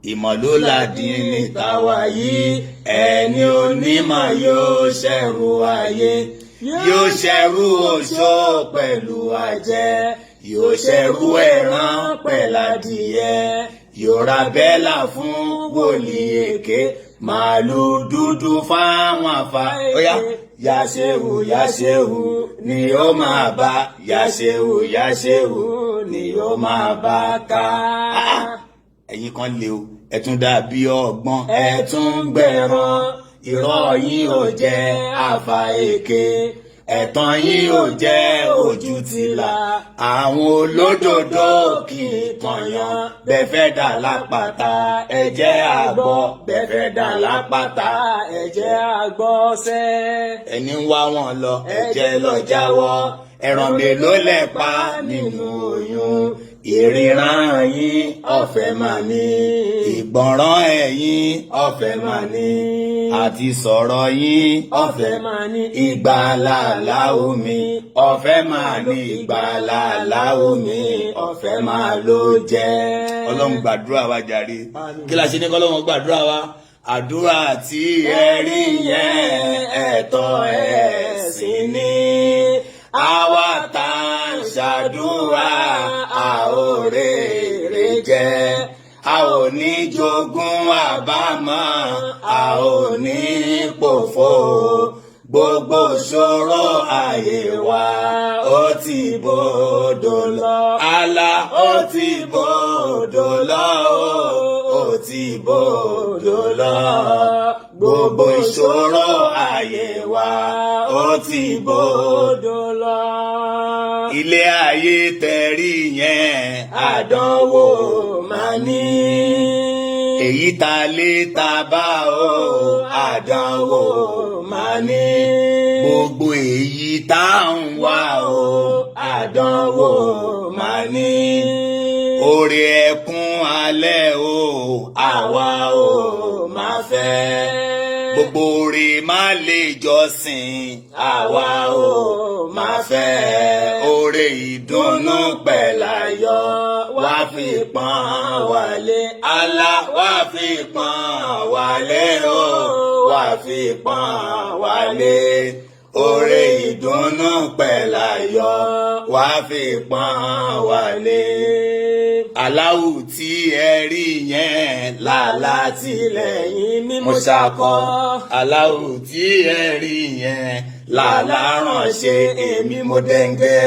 ìmọ̀ ló ládìní tàwa yìí ẹni onímọ̀ yóò ṣẹ̀rù ayé yóò ṣẹ̀rù oṣó pẹ̀lú ajẹ́ yóò ṣẹ̀rù ẹran pẹ̀ládìyẹ yóò ra bẹ́là fún wòlíì èké màálù dúdú fáwọn àfa. Óyá yàṣẹ́wù ni ó máa bá yàṣẹ́wù ni ó máa bá ká. Ẹ̀yin kan lè o ẹ tún dàbí ọgbọ́n ẹ tún gbẹ̀rán irọ́ yín ò jẹ́ àfà èké ẹ̀tàn yín ò jẹ́ ojú tìlà àwọn olódodo kì í tọ̀yàn bẹ́ẹ̀ fẹ́ dà lápáta ẹ jẹ́ àgbọ̀ bẹ́ẹ̀ fẹ́ dà lápáta ẹ jẹ́ àgbọ̀ sẹ́. ẹni ń wá wọn lọ ẹ jẹ́ lọ jáwọ́ ẹran mélòó lẹ pa nínú oyún ìríran yín ọ̀fẹ́ mà ní ìgbọ̀nràn ẹ̀yin ọ̀fẹ́ mà ní àti sọ̀rọ̀ yín ọ̀fẹ́ mà ní ìgbàlàlà omi ọ̀fẹ́ mà ní ìgbàlàlà omi ọ̀fẹ́ mà ló jẹ́. Ọlọ́run gbàdúrà wa jàre. Kí la ṣe ní kọ́lọ́run gbàdúrà wa? Àdúrà tí ẹ rí yẹn ẹ̀tọ́ ẹ̀sìn ni àwa tá ń ṣàdúrà a ò rèrè jẹ a ò ní jogún àbámọ̀ a ò ní pòfo gbogbo ṣòro ayé wa ó ti bodò lọ àlà ó ti bodò lọ ó ti bodò lọ gbogbo ìṣòro ayé wa ó ti bodò lọ. Ilé ayé tẹ̀rí yẹn àdánwò máa ní èyí ta lé ta bá o àdánwò máa ní gbogbo èyí tá ń wá o àdánwò máa ní oore ẹkún alẹ́ o àwa ò máa fẹ́ gbogbo oore má lè jọ́sìn àwa ò máa fẹ́ oore ìdùnnú pẹ̀láyọ̀ wá fi pọ́n wálé Allah wá fi pọ́n wálé o wá fi pọ́n wálé oore ìdùnnú pẹ̀láyọ̀ wá fi pọ́n wálé. Aláwù tí ẹ rí yẹn lálá tìlẹ́yìn mímú ṣakọ. Aláwù tí ẹ rí yẹn lálá ránṣẹ́ èmi mo dẹ́ngẹ́.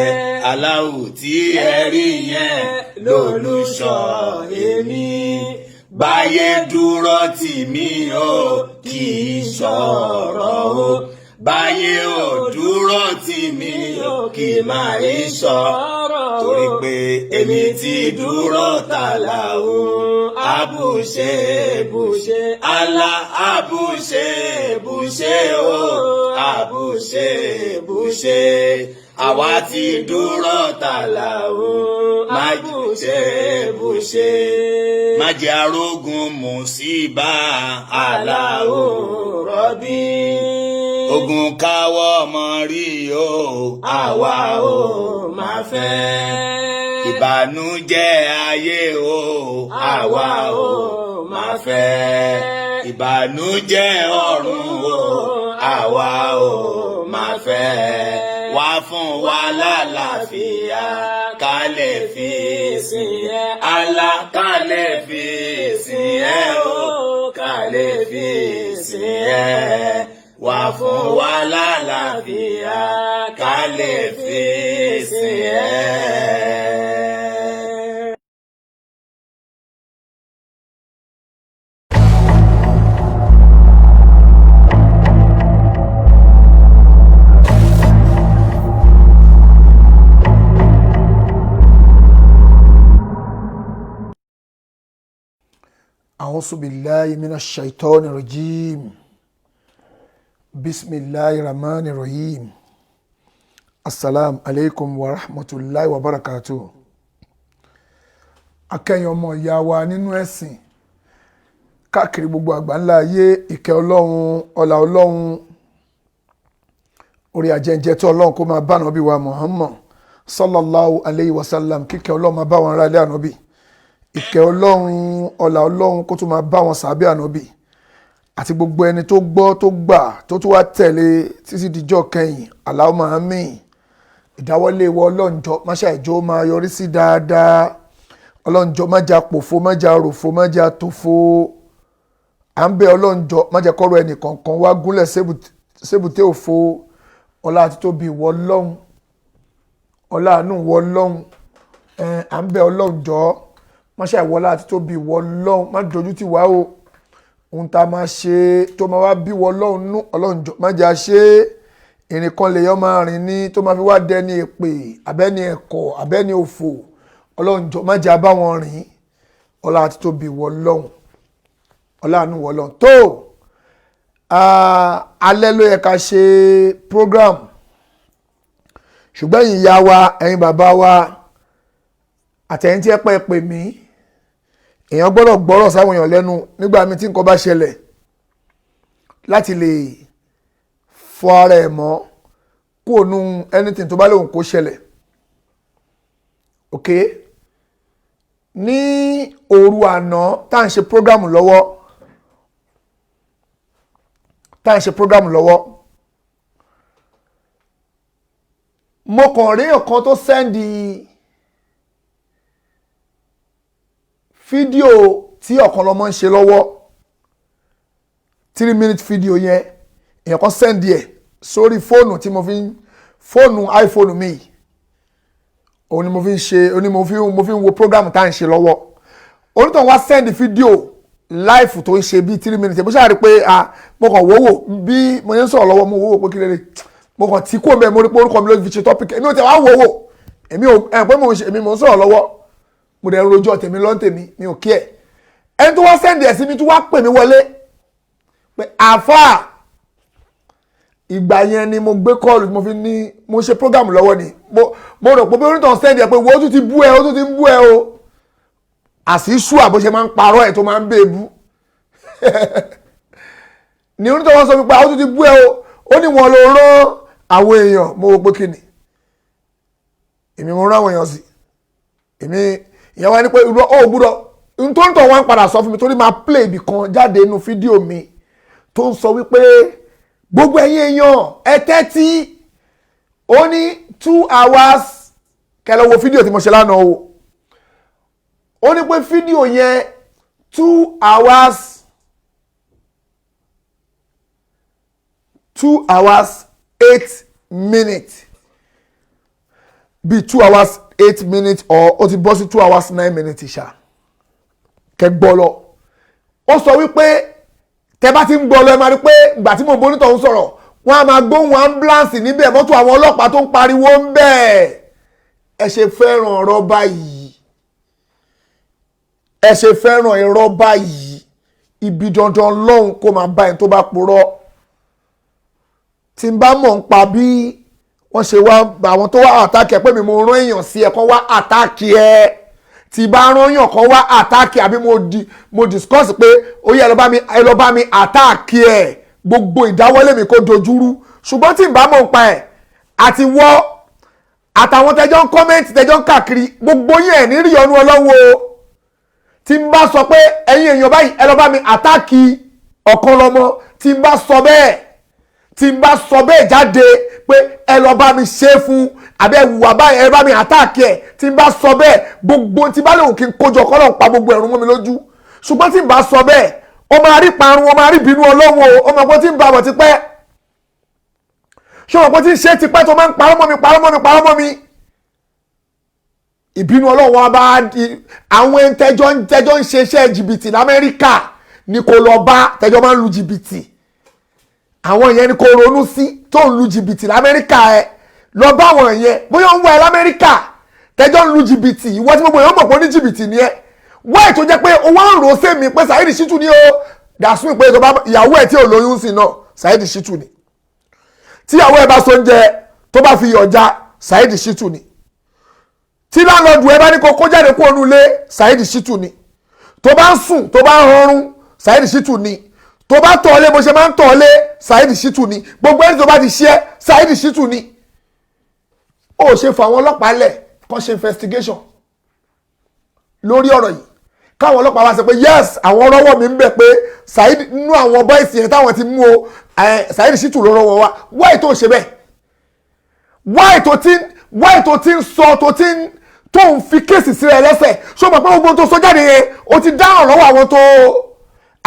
Aláwù tí ẹ rí yẹn lólùṣọ́ èmi. Báyé dúró tì mí o kì í ṣọ̀rọ̀ o. Báyé ò dúró tì mí o kì í máa ń ṣọ̀rọ̀ torí pé èmi ti dúró tààlà o. Àbùṣe bùṣe Allah àbùṣe bùṣe o. Àbùṣe bùṣe àwa ti dúró tààlà o. Àbùṣe bùṣe má jẹ́ arógun mùsíbà Allah o rọ́bí. Ogun káwọ́ ọmọ rí o àwa ò máa fẹ́. Ìbànújẹ́ ayé o àwa ò máa fẹ́. Ìbànújẹ́ ọ̀run o àwa ò máa fẹ́. Wá fún wa lálàáfíà ká lè fi sìn ẹ́ Allah ká lè fi sìn ẹ́ o ká lè fi sìn ẹ́. Wá fún wa lálàáfíà ká lè fi sìn ẹ́. أعوذ بالله من الشيطان الرجيم بسم الله الرحمن الرحيم السلام عليكم ورحمة الله وبركاته. akẹ́yìn ọmọ ìyá wa nínú ẹ̀sìn káàkiri gbogbo àgbáńlá ayé ìkẹ́ ọlọ́run ọlá ọlọ́run orí ajẹ́njẹ́ tó ọlọ́run kó máa bá ànábì wa Muhammad sallallahu alayhi wa sallam kíkẹ́ ọlọ́run máa bá wọn ará ilé ànábì ìkẹ́ ọlọ́run ọlá ọlọ́run kó tún máa bá wọn sàbí ànábì àti gbogbo ẹni tó gbọ́ tó gbà tó tún wá tẹ̀lé títí dijọ́ kẹyìn Allahumma àmín. Ìdáwọ́lé wọ ọlọ́njọ́ má ṣàìjọ́ máa yọrí sí dáadáa, ọlọ́njọ́ má jà pòfo má jà ròfo má jà tòfo. À ń bẹ ọlọ́njọ́ má jẹ́ kọ́rọ̀ ẹnì kankan wá gúnlẹ̀ sébùté òfo. Ọlá àti tóbi wọ ọlọ́run, ọlá àánú wọ ọlọ́run. À ń bẹ ọlọ́njọ́ má ṣàìwọlá àti tóbi wọ ọlọ́run, má dojú tì wá o. Ohun tá a máa ṣe tó máa wá bí wọ ọlọ́run nú, ọlọ́njọ́ má jà ṣe ìrìn kan lè yọ máa rìn ní tó máa fi wá dẹni èpè abẹ́ni ẹ̀kọ́ abẹ́ni òfò. Ọlọ́njọ́ má jà bá wọn rìn. Ọlá àti tóbi wọ ọlọ́run, ọlá àánú wọ ọlọ́run. Tó alẹ́ ló yẹ ká ṣe program, ṣùgbọ́n ẹ̀yin ìyá wa ẹ̀yin bàbá wa àtẹ̀yìn tí ẹ pẹ́ pè mí, èèyàn gbọ́dọ̀ gbọ́rọ̀ sáwọn èèyàn lẹ́nu nígbà mi tí nǹkan bá ṣẹlẹ̀ láti lè fọ ara ẹ̀ mọ́ kó nu anything tó bá lóun kó ṣẹlẹ̀. Ok, ní òru àná tá à ń ṣe program lọ́wọ́ mo kàn rí ọ̀kan tó sẹ́ndì fídíò tí ọ̀kan lọ́mọ ń ṣe lọ́wọ́ 3-minute fídíò yẹn èèyàn kan sẹ́ndì ẹ̀ sórí fóònù tí mo fi ń fóònù iPhone mi òun ni mo fi ń ṣe òun ni mo fi ń wo program tá à ń ṣe lọ́wọ́. Onítàn wá sẹ́ndì fídíò láìfù tó ń ṣe bíi 3 minutes bó ṣáà rí pé mo kàn wò bí mo yẹn ń sọ̀rọ̀ lọ́wọ́ mo wò pé kí lè mo kàn tí kò mẹ́ mo rí pé orúkọ mi ló fi ṣe topic èmi ò tẹ̀ wá wò èmi ò pé èmi mò ń sọ̀rọ̀ lọ́wọ́ mo dẹ̀ ń rojọ́ tèmi lọ́n tèmi mi ò kí ẹ̀. Ẹni tó wá sẹ́ndì ẹ̀ sí mi tó wá pè mí wọlé pé àáfàá ìgbà yẹn ni mo gbé kọ́ọ̀lù mo fi ní mo ṣe program lọ́wọ́ ni mo rò pé onítàn sẹ́ndì ẹ̀ pé wo ó tún ti bú ẹ ó tún ti ń bú ẹ o àṣìṣù àbó ṣe máa ń parọ́ ẹ̀ tó máa ń bèébú ní onítàn wọn sọ pé ó tún ti bú ẹ o ó ní wọn ló rán àwọn èèyàn mo rò pé kí ni èmi mo rán àwọn èèyàn sí èmi ìyẹn wá ní pé ó gbúdọ̀ ntòǹtò wọn padà sọ fún mi torí máa play ibì kan jáde nínú fídíò mi tó ń sọ wípé gbogbo ẹ̀yin èèyàn ẹ tẹ́tí ó ní 2 hours kẹlẹ́ wo fídíò tí mo ṣe lánàá o ó ní pé fídíò yẹn 2 hours 8 minutes bí 2 hours 8 minutes or ó ti bọ́ sí 2 hours 9 minutes ṣá kẹgbọ́ lọ. Ó sọ wípé tẹ bá ti ń gbọ́ lọ ẹ máa rí pé ìgbà tí mo bonítọ̀ ń sọ̀rọ̀ wọ́n á máa gbóhùn ambulance níbẹ̀ mọ́tò àwọn ọlọ́pàá tó ń pariwo ń bẹ̀. Ẹ ṣe fẹ́ràn ọ̀rọ̀ báyìí, ẹ ṣe fẹ́ràn ẹ̀rọ báyìí, ibi dandan lọ́hùn kó máa bá ẹni tó bá purọ́. Tí n bá mọ̀ ń pa bí wọ́n ṣe wá àwọn tó wá àtàkì ẹ pé mi mo rán èèyàn sí ẹ kán wá àtàkì ẹ tí bá rán èèyàn kan wá àtàkì àbí mo discuss pé ó yẹ ẹ lọ bá mi àtàkì ẹ gbogbo ìdáwọ́lé mi kó dojúrú. Ṣùgbọ́n tí n bá mọ̀ ń pa ẹ̀ àti wọ́ àtàwọn tẹjọ́ ń kọ́mẹ́ǹtì tẹjọ́ ń káàkiri gbogbo yẹn ní rí ọnu Ọlọ́run o. Tí n bá sọ pé ẹ̀yin èèyàn báyìí ẹ lọ bá mi àtàkì ọ̀kan lọ́mọ tí n bá sọ bẹ́ẹ̀ jáde pé ẹ lọ bá mi ṣe fún àbẹ́ ìwà báyìí ẹ bá mi àtàkì ẹ̀ tí n bá sọ bẹ́ẹ̀ gbogbo tí bá lè wù kí n kójọ kọ́ lọ́n pa gbogbo ẹ̀rù mọ́ mi lójú. Ṣùgbọ́n tí n bá sọ bẹ́ẹ̀ ó máa rí parun ó máa rí bínú Ọlọ́run o. Ó mọ̀ pé tí n bá bọ̀ ti pẹ́ ṣé o mọ̀ pé tí n ṣe ti pẹ́ tó máa ń parọ́ mọ́ mi ìbínú Ọlọ́run wa bá àwọn tẹjọ́ ń ṣe iṣẹ́ jìbìtì l'Amẹ́ríkà ni kò lọ bá tẹjọ́ máa ń lu jìbìtì. Àwọn yẹn ni kò ronú sí tó ń lu jìbìtì l'Amẹ́ríkà ẹ lọ bá àwọn yẹn bóyá ń wá ẹ l'Amẹ́ríkà tẹjọ́ ń lu jìbìtì ìwọ tí gbogbo èèyàn mọ̀ pé ó ní jìbìtì ni ẹ wá ètò jẹ́ pé owó ń rò ó sèmi pé Saheed Shittu ni ó dàsún pé ìyàwó ẹ̀ tí ò lóyún sí náà Saheed Shittu ni tí ìyàwó ẹ̀ bá so oúnjẹ tó bá fi yọ̀ọ̀jà Saheed Shittu ni tí láńlọ́ọ̀dù ẹ bá ní kó jáde kó onú ilé Saheed Shittu ni tó bá ń sùn tó bá ń rọrùn Saheed Shittu ni tó bá tọ̀ọ́lé bó ṣe máa ń tọ̀ọ́lé Saheed Shittu ni gbogbo ẹni tó bá ti ṣe Saheed Shittu ni. Ó ṣe fún àwọn ọlọ́pàá lẹ̀ kó ṣe investigation lórí ọ̀rọ̀ yìí káwọn ọlọ́pàá wá sọ pé yes àwọn rọ́wọ́ mi ń bẹ̀ pé Saheed nínú àwọn bọ́ìsì yẹn táwọn ti mú o Saheed Shittu ló rọ́wọ́ wa wáì tó ṣe bẹ́ẹ̀ wáì tó ti ń sọ tó ń fi kéèsì sílẹ̀ lẹ́sẹ̀ ṣó mọ̀ pé gbogbo tó sọ jáde yẹn o ti dáhùn lọ́wọ́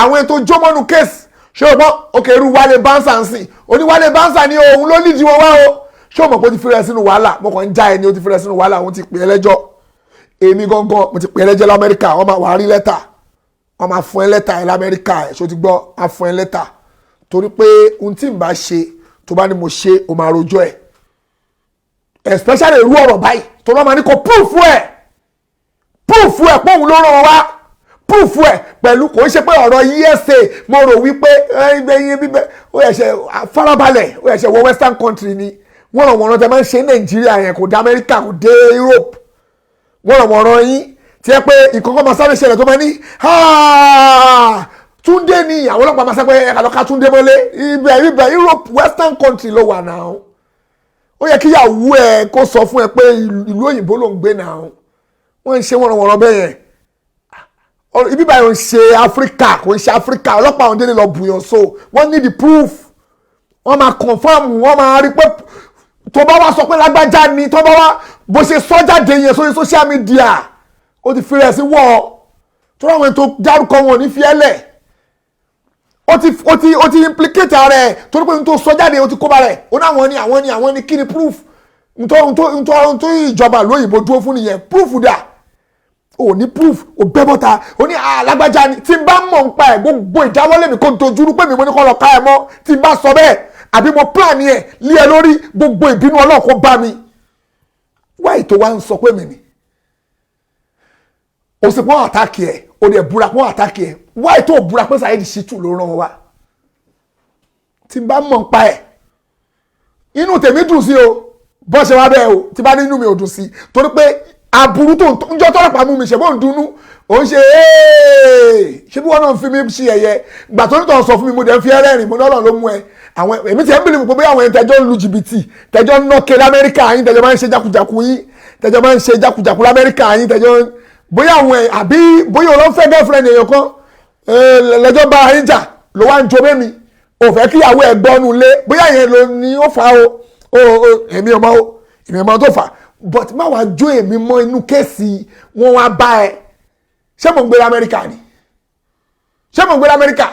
àwọn ètò jọmọ́nu kéèsì ṣé o gbọ́ òkè irú Wálé Bánsà ń sìn oní Wálé Bánsà ni òun ló lídìí wọn wá o ṣé o mọ̀ pé o ti fi rẹ̀ sínú wàhálà mo kàn ń já ẹni o ti fi rẹ̀ sínú wàhálà òun ti pè é lẹ́jọ́ èmi gangan mo ti pè é lẹ́jọ́ l'Amẹ́ríkà wọ́n máa wà rí lẹ́tà wọ́n máa fún ẹ lẹ́tà ẹ l'Amẹ́ríkà ẹ̀ ṣó ti gbọ́ á fún ẹ lẹ́tà torí pé ohun tí n bá ṣe tó bá ní mo ṣe o máa rojọ́ ẹ̀ especially irú ọ̀rọ̀ báyìí tó lọ́ máa ní kó púùfù ẹ̀ pé òun ló rán wọn wá púùfù ẹ̀ pẹ̀lú kò ń ṣe pé ọ̀rọ̀ ESA mo rò wípé ẹ̀yìn bíbẹ̀ ó yẹ ṣe farabalẹ̀ ó yẹ ṣe wọ western country ni wọ́n ràn wọ́n rán tẹ máa ń ṣe Nàìjíríà yẹn kò dé Amẹ́ríkà kò dé Europe wọ́n ràn wọ́n rán yín tí ẹ pé ìkọ̀kọ̀ máa sáré ṣẹlẹ̀ tó máa ní Túndé ni àwọn ọlọ́pàá máa sá pé ẹ̀ka lọ́ka Túndé mọ́lé ibẹ̀ Europe western country ló wà náà ó yẹ kí ìyàwó ẹ kó sọ fún ẹ pé ìlú òyìnbó ló ń gbé náà wọ́n ń ṣe wọ́n ràn wọ́n rán bẹ́ẹ̀ yẹn ibi báyìí ń ṣe Áfíríkà kò ń ṣe Áfíríkà ọlọ́pàá àwọn délé lọ bùyàn so wọ́n need the proof wọ́n máa confam wọ́n máa rí pé tó bá wá sọ pé lágbájá ni tó bá wá bó ṣe sọ jáde yẹn sórí social media ó ti fi rẹ̀ sí wọ́ tó ráwọn tó dárúkọ wọn ní fiẹ́lẹ̀ ó ti implicate ara ẹ̀ torí pé n tó sọ jáde ó ti kó ba rẹ̀ ó ní àwọn ni kí ni proof n tó ìjọba lóyìnbó dúró fún nìyẹn proof dà ò ní proof ò bẹ́ bọ́ta ó ní alágbájá ni tí n bá mọ̀ ń pa ẹ̀ gbogbo ìdáwọ́lé mi kò ń tojú pé mi mo ní kọ́ lọ ká ẹ mọ́ tí n bá sọ bẹ́ẹ̀ àbí mo plan yẹn lé ẹ lórí gbogbo ìbínú Ọlọ́run kó bá mi wáyé tó wá ń sọ pé mi ni o sì pọ́n àtàkì ẹ̀ o lè búra pọ́n àtàkì ẹ̀ wáyé tó búra pé Saheed Shittu ló rán wa tí n bá mọ̀ ń pa ẹ̀ inú tèmi dùn sí o bọ́ ṣe wá bẹ́ẹ̀ o tí bá ní inú mi ò dùn sí torí pé aburú tó ń jọ tọ́lọ́pàá mú mi ṣe bó ń dunú ó ń ṣe ṣé bí wọ́n náà ń fi mí ṣe ẹ̀yẹ gbà tó nítorí sọ fún mi mo dẹ̀ ń fi ẹlẹ́rìn mo ní Ọlọ́run ló mú ẹ àwọn èmi ti ẹ̀ ń bìlì pé bóyá àwọn ẹni tẹjọ́ ń lu jìbìtì tẹjọ́ ń nọ́ọ̀kẹ́ l'Amẹ́ríkà yín tẹjọ́ máa ń ṣe jákujàku yín tẹjọ́ máa ń ṣe jákujàku l'Amẹ́ríkà yín tẹjọ́ bóyá àwọn ẹ̀ àbí bóyá òun ló ń fẹ́ girlfriend èèyàn kan lẹ́jọ́ bá yín jà ló wá ń jo mẹ́mi ò fẹ́ kíyàwó ẹ̀ gbọ́nu lé bóyá yẹn ló ní ó fà o èmi ọmọ tó fà but má wàá jó èmi mọ́ inú kéèsì wọn wá bá ẹ ṣé mo ń gbé l'Amẹ́ríkà ni ṣé mo ń gbé l'Amẹ́ríkà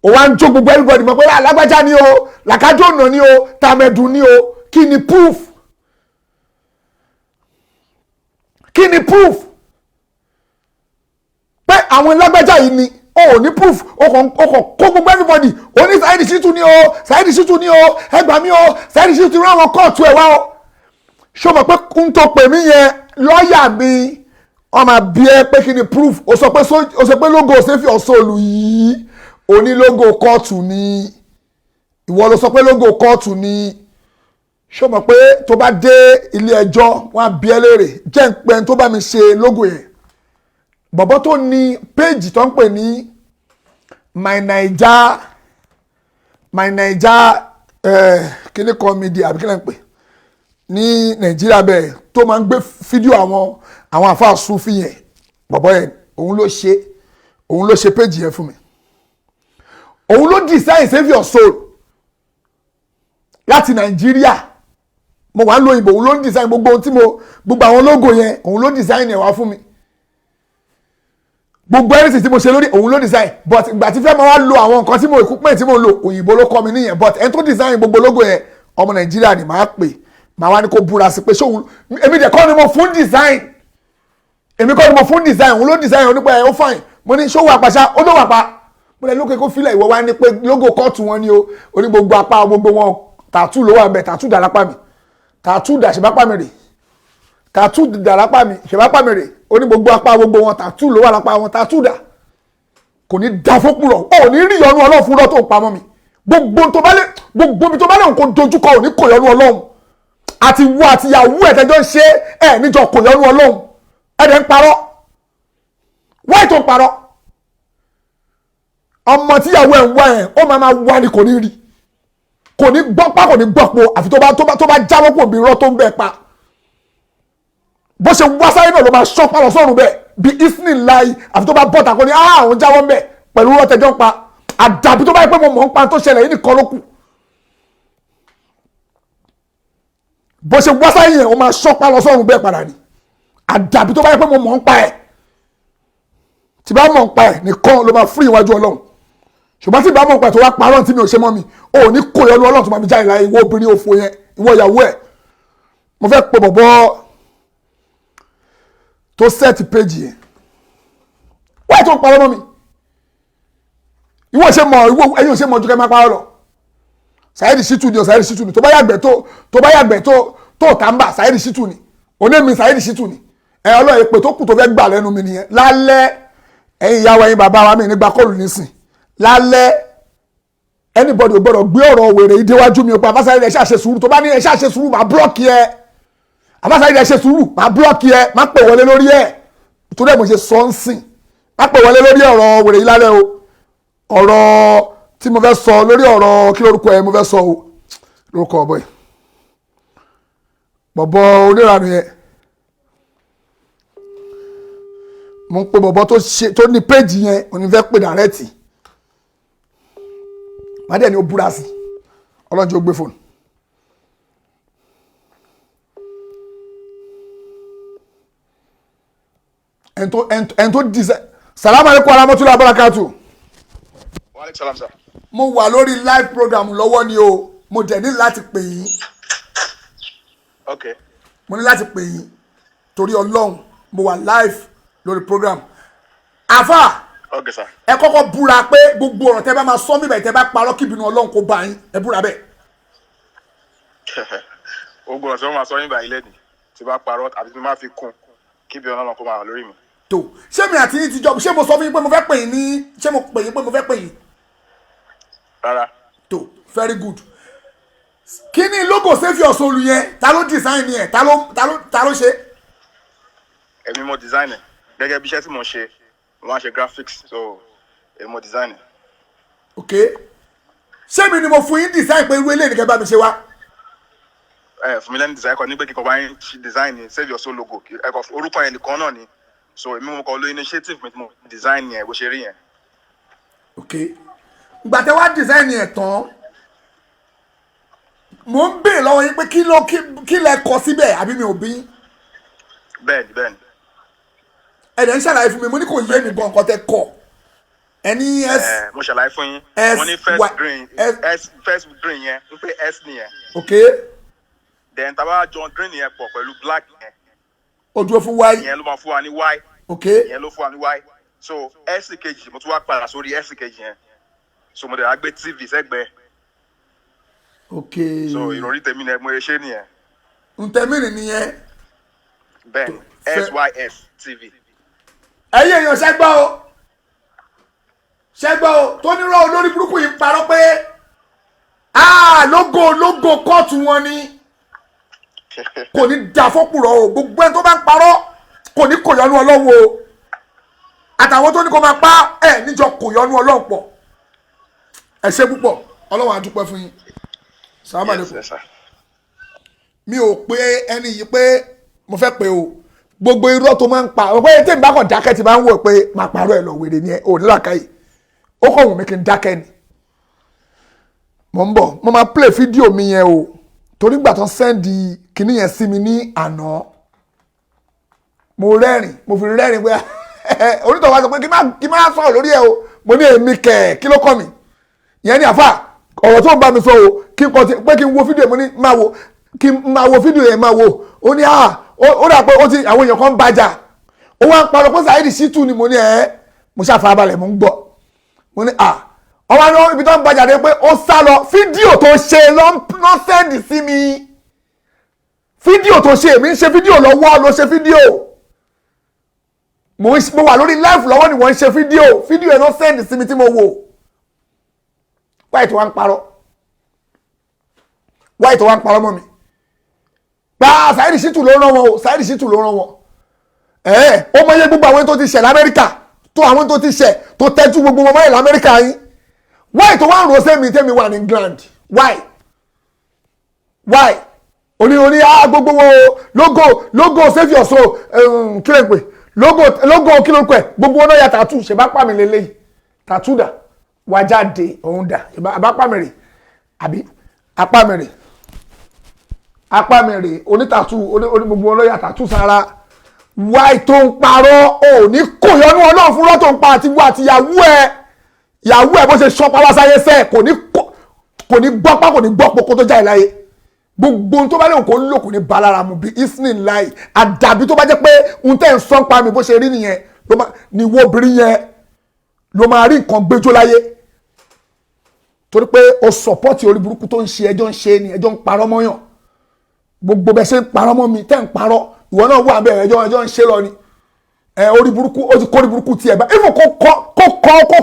ó wá ń jó gbogbo everybody mọ̀ pé alágbájá ni o làkájọ́ ọ̀nà ni o tàmẹ̀dù ni o kí ni proof pé àwọn lágbájá yìí ni o ní proof o kàn kó gbogbo everybody o ní Saheed Shittu ni o Saheed Shittu ni o ẹgbàá mi o Saheed Shittu rán àwọn kóòtù ẹ̀ wá o ṣó mọ̀ pé n tó pè mí yẹn lọ́ọ̀yà mi wọ́n máa bí ẹ pé kí ni proof o sọ pé logo Sefi Osolu yìí o ní logo kóòtù ni ìwọ ló sọ pé logo kóòtù ni ṣó mọ̀ pé tó bá dé ilé ẹjọ́ wọ́n á bí ẹ léèrè jẹ́ ń pẹ́ tó bá mi ṣe logo yẹn bọ̀bọ̀ tó ní péjì tó ń pè ní my naija kíní comedy àbí kíní ń pè ní Nàìjíríà bẹ́ẹ̀ tó máa ń gbé fídíò àwọn àfáà Sufi yẹn bọ̀bọ̀ yẹn òun ló ṣe péjì yẹn fún mi òun ló design Sefi Osolu láti Nàìjíríà mo wà ń lo òyìnbó òun ló ń design gbogbo ohun tí gbogbo àwọn logo yẹn òun ló design ẹ̀ wá fún mi gbogbo everything tí mo ṣe lórí òun ló design but ìgbà tí fẹ́ máa wá lo àwọn nǹkan tí mo equipment tí mo lò òyìnbó ló kọ́ mi níyẹn but ẹni tó design gbogbo logo yẹn ọmọ Nàìjíríà ni màá pè màá wá ní kó búra sí pé ṣóun èmi dẹ̀ kọ́ ni mo fún design òun ló design onípa ẹ̀ ó fine mo ní ṣó wà pàṣá ó ló wà pa mo lè lókè kó filẹ̀ ìwọ wá ní pé logo kóòtù wọn ni o oní gbogbo apá gbogbo wọn tàtú ló wà bẹ́ẹ̀ tàtú dà lápá mi tàtú dà ṣèbápá mi rè tàtú dà lápá mi ṣèbápá mi rè oní gbogbo apá gbogbo wọn tàtú ló wà lápá wọn tàtú dà kò ní da fókùrọ̀ ò ní rí ìyọnu Ọlọ́run fún lọ́tò pamọ́ mi gbogbo tó bá lè nǹkan dojúkọ ò ní kò yọnu Ọlọ́run àti wo àti ìyàwó ẹ̀ tẹ́jọ́ ń ṣe ẹ̀ níjọ kò yọnu Ọlọ́run ẹ̀dẹ̀ ń parọ́ wáyé tó ń parọ́ ọmọ tíyàwó ẹ̀ ń wá ẹ̀ ó máa wá ni kò ní rí kò ní gbọ́pá kò ní gbọ́pọ̀ àfi tó bá jáwọ́ pò bí irọ́ tó ń bẹ̀ pa bó ṣe wá sáyé náà ló máa ṣọ́pá lọ sọ́run bẹ́ẹ̀ bí isnin láì àfi tó bá bọ́ tàkó ní àwọn jáwọ́ ń bẹ̀ pẹ̀lú rọ́tẹ̀jọ́ ń pa àdàbí tó bá yẹ pé mo mọ̀ ń pa tó ṣẹlẹ̀ yìí nìkan ló kù. bó ṣe wá sáyé yẹn o máa ṣọ́pá lọ sọ́run bẹ́ẹ̀ padà ni àdàbí tó bá yẹ pé mo mọ̀ ń pa ẹ̀ tí bá mọ̀ ń pa ẹ̀ nìkan ló máa fún ìwájú ọlọ́run ṣùgbọ́n tí bá mọ̀ ń pa ẹ̀ tó wá parọ́ tí mi ò ṣe mọ́ mi ò ní kó yọnu ọlọ́run tó máa fi jáde láyé ìwọ obìnrin òfò yẹn ìwọ ìyàwó ẹ̀. mo fẹ́ pe bọ̀bọ́ tó sẹ́ẹ̀tì péjì yẹn wáyé tó ń parọ́ mọ́ mi ìwọ ṣe mọ̀ ìwọ ẹ̀yin ò ṣe mọ̀ ju kẹ́ máa parọ́ lọ Saheed Shittu ni o Saheed Shittu ni tó bá yàgbẹ́ tó tàǹbà Saheed Shittu ni onémi Saheed Shittu ni ọlọ́run èpè tó kù tó fẹ́ gbà lẹ́nu mi nìyẹn lálẹ́ ẹ̀yin ìyàwó ẹ̀yin bàbá wa mi nígbà kọlù nísìn lálẹ́ anybody ò gbọ́dọ̀ gbé ọ̀rọ̀ wèrè ìdíwájú mi ò pa Saheed ẹ̀ ṣàṣe sùúrù tó bá ní ẹ̀ ṣàṣe sùúrù máa blọ́ọ̀kì ẹ̀ Saheed ẹ̀ ṣe sùúrù máa blọ́ọ̀kì ẹ̀ má pè wọlé lórí ẹ̀ tó dẹ̀ mo ṣe sọ ń sìn má pè wọlé lórí ọ̀rọ̀ wèrè yìí lálẹ́ o ọ̀rọ̀ tí mo fẹ́ sọ lórí ọ̀rọ̀ kí lórúkọ ẹ̀ mo fẹ́ sọ o lórúkọ ọ̀bọ̀ yìí bọ̀bọ̀ onírànú yẹn mo ń pe bọ̀bọ̀ tó ní péjì yẹn òní fẹ́ pè dàrẹ́tì má dẹ̀ ni ó búra sí ọlọ́njẹ́ ó gbé fóònù. ẹni tó dìsẹ́ salamu alaikum warahmatullahi wabarakatuh. Wa alaikum salam sir. mo wà lórí live program lọ́wọ́ ni o mo dẹ̀ ní láti pè yín. Okay. mo ní láti pè yín torí ọlọ́run mo wà live lórí program. àfà Okay sir. ẹ kọ́kọ́ búra pé gbogbo ọ̀rọ̀ tẹ́ bá máa sọ níbẹ̀ tẹ́ bá parọ́ kí ìbínú ọlọ́run kó bá yín ẹ búra bẹ́ẹ̀. Ogun ọ̀sẹ̀ wọn máa sọ nígbà ilé ni tí bá parọ́ àbí tí máa fi kún kí bí ọlọ́run kó máa wà lórí mi. tó ṣé mi àti yín ti jọ ṣé mo sọ fún yín pé mo fẹ́ pè yín ní ṣé mo pè yín pé mo fẹ́ pè yín. Rárá. tó very good. kí ni logo Save Your Soul yẹn ta ló design yẹn ta ló ṣe. Èmi mo design ẹ̀ gẹ́gẹ́ bí iṣẹ́ tí mo ṣe wọ́n á ṣe graphics so èmi mo design ẹ̀. ok ṣé mi ni mo fún yín design pé irú eléyìí nìkan bá mi ṣe wá. Fún mi lẹ́nu design kan ní pé kíkọ́ bá yín design ní Save Your Soul logo ẹ̀kọ́ orúkọ yẹn nìkan náà ni so èmi mo kọ́ lo initiative mi tí mo design yẹn bó ṣe rí yẹn. ok ìgbà tẹ́ wá design yẹn tán mo ń béèrè lọ́wọ́ yín pé kí lẹ kọ síbẹ̀ àbí mi ò bí. bẹ́ẹ̀ni. ẹ̀dẹ̀ ń ṣàlàyé fún mi mo ní kò yé mi gan nǹkan tẹ́ kọ ẹni s. mo ṣàlàyé fún yín mo ní first green yẹn ń pè s nìyẹn. ok. then taba john green yẹn pọ̀ pẹ̀lú black yẹn. ó dúró fún y. ìyẹn ló máa fún wa ní y. ok. ìyẹn ló fún wa ní y so s kejì mo tún wá padà sórí s kejì yẹn so mo dẹ̀ wá gbé tv sẹ́gbẹ̀ẹ́. ok. so ìròrí tèmi ni mo ṣe nìyẹn. ntẹ̀mí nìyẹn. bẹ́ẹ̀ni sys tv. ẹ̀yin èèyàn ṣẹ́gbọ́ o tó nírọ̀ olórí burúkú yìí parọ́ pé lógo kóòtù wọn ni kò ní dà fọ́pùrọ̀ o gbogbo ẹni tó bá ń parọ́ kò ní kò yọnu ọlọ́run o àtàwọn tó ní kó máa pa níjọ kò yọnu ọlọ́run pọ̀ ẹ ṣé púpọ̀ ọlọ́run á dúpẹ́ fún yín sàlámà lẹ́kọ̀ọ́ mi ò pé ẹni yìí pé mo fẹ́ pé o gbogbo irọ́ tó máa ń pa ọ̀pọ̀ tí n bá kàn dákẹ́ ti máa ń wò pé máa parọ́ ẹ̀ lọ wèrè ni ẹ ò ní làákàyè ó kàn wù mí kí n dákẹ́ ni mo ń bọ̀ mo máa play fídíò mi yẹn o torí gbà tán sẹ́ndì kinní yẹn sí mi ní àná mo rẹ́rìn mo fi rẹ́rìn pé onítọ̀ wa sọ pé kí má sọ̀rọ̀ lórí ẹ̀ o mo ní èmi kẹ̀ kí ló kọ́ mi ìyẹn ní àfà ọ̀rọ̀ tó ń bá mi sọ o kí n kọ́ ti pé kí n wo fídíò mo ní máa wo kí n máa wo fídíò yẹn máa wo ó ní ó dà pé àwọn èèyàn kan ń bàjà ó wá ń parọ́ pé Saheed Shittu ni mo ní mo ṣàfarabalẹ̀ mo ń gbọ́ mo ní ọwọ́ ní ibi tó ń bàjà dé pé ó sá lọ fídíò tó ṣe lọ sẹ́ndì sí mi fídíò tó ṣe èmi ń ṣe fídíò lọ́wọ́ ló ṣe fídíò mo wà lórí live lọ́wọ́ ni wọ́n ń ṣe fídíò ẹ̀ lọ sẹ́ndì sí mi tí mo wò wáyé tó wá ń parọ́ mọ́ mi gba Saheed Shittu ló rán wọn o Saheed Shittu ló rán wọn ó mọ iye gbogbo àwọn tó ti ṣẹ̀ lamẹ́ríkà tó àwọn tó ti ṣẹ̀ tó tẹ́jú gbogbo wọn mọ́lẹ̀ lamẹ́ríkà yín why tó wá ń rọ́ọ̀sẹ́ mi tẹ́mi wà ní England why oní gbogbo wọn logo Save Your Soul kí lè pè logo kí ló pẹ̀ gbogbo ọ̀nà ya tàtú ṣe bá pàmì lélẹ́yìí tàtú dà wá jáde òun dà bá pàmì rè àbí apàmì rè onítàtú oní gbogbo ọ̀nà ya tàtú sára wáì tó ń parọ́ ò ní kò yọnú ọlọ́run fún rọ́tò ń pa àti wá àti ìyàwó ẹ̀ bó ṣe ṣọ́ pàwọ́ sáyé sẹ́ẹ̀ kò ní gbọ́pá kò ní gbọ́pọ̀ kó tó jáde láyé gbogbo ohun tó bá léwu kó ń lò kò ní balára mu bí isnin láì àdàbí tó bá jẹ́ pé ohun tẹ́ ń sọ́n pa mi bó ṣe rí nìyẹn ni wo obìnrin yẹn ló máa rí nǹkan gbẹjọ́ láyé torí pé o sọ̀pọ́tì orí burúkú tó ń ṣe ẹjọ́ ń ṣe ni ẹjọ́ ń parọ́ mọ́yàn gbogbo bẹ́ẹ̀ ṣe ń parọ́ mọ́ mi tẹ́ ń parọ́ ìwọ náà wà bẹ́ẹ̀ ẹjọ́ ń ṣe lọ ni orí burúkú ó ti kó orí burúkú tiẹ̀ bá even kó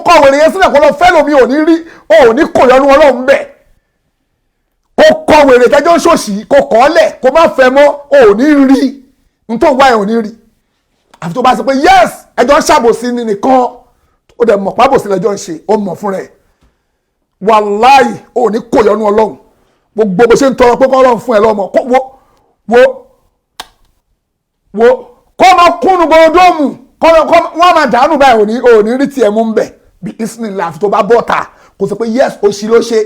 kọ́ wèrè yẹn sílẹ̀ kó lọ fẹ́ lómi ò ní rí ò ní kò yọnu ọlọ́run bẹ́ẹ̀ kó kọ́ wèrè kẹjọ́ ń ṣòṣì kó kọ́ lẹ̀ kó má fẹ́ mọ́ ò ní rí n tó wá ẹ̀ ò ní rí àfi tó bá sọ pé yes ẹjọ́ ń ṣàbòsí ni nìkan ó dẹ̀ mọ̀ pábòsí lẹ́jọ́ ń ṣe ó mọ̀ fún rẹ̀ wàláì ò ní kò yọnu ọlọ́run gbogbo bó ṣe ń tọrọ pé kọ́ ọlọ́run fún ẹ lọ́mọ wo kọ́ ọmọ kúnnù gbọdọ́mù wọ́n máa dànù báyìí ò ní rí tiẹ̀ mú ń bẹ̀ bí isnin láàfin tó bá bọ́ ta kò sọ pé yes ó ṣí ló ṣe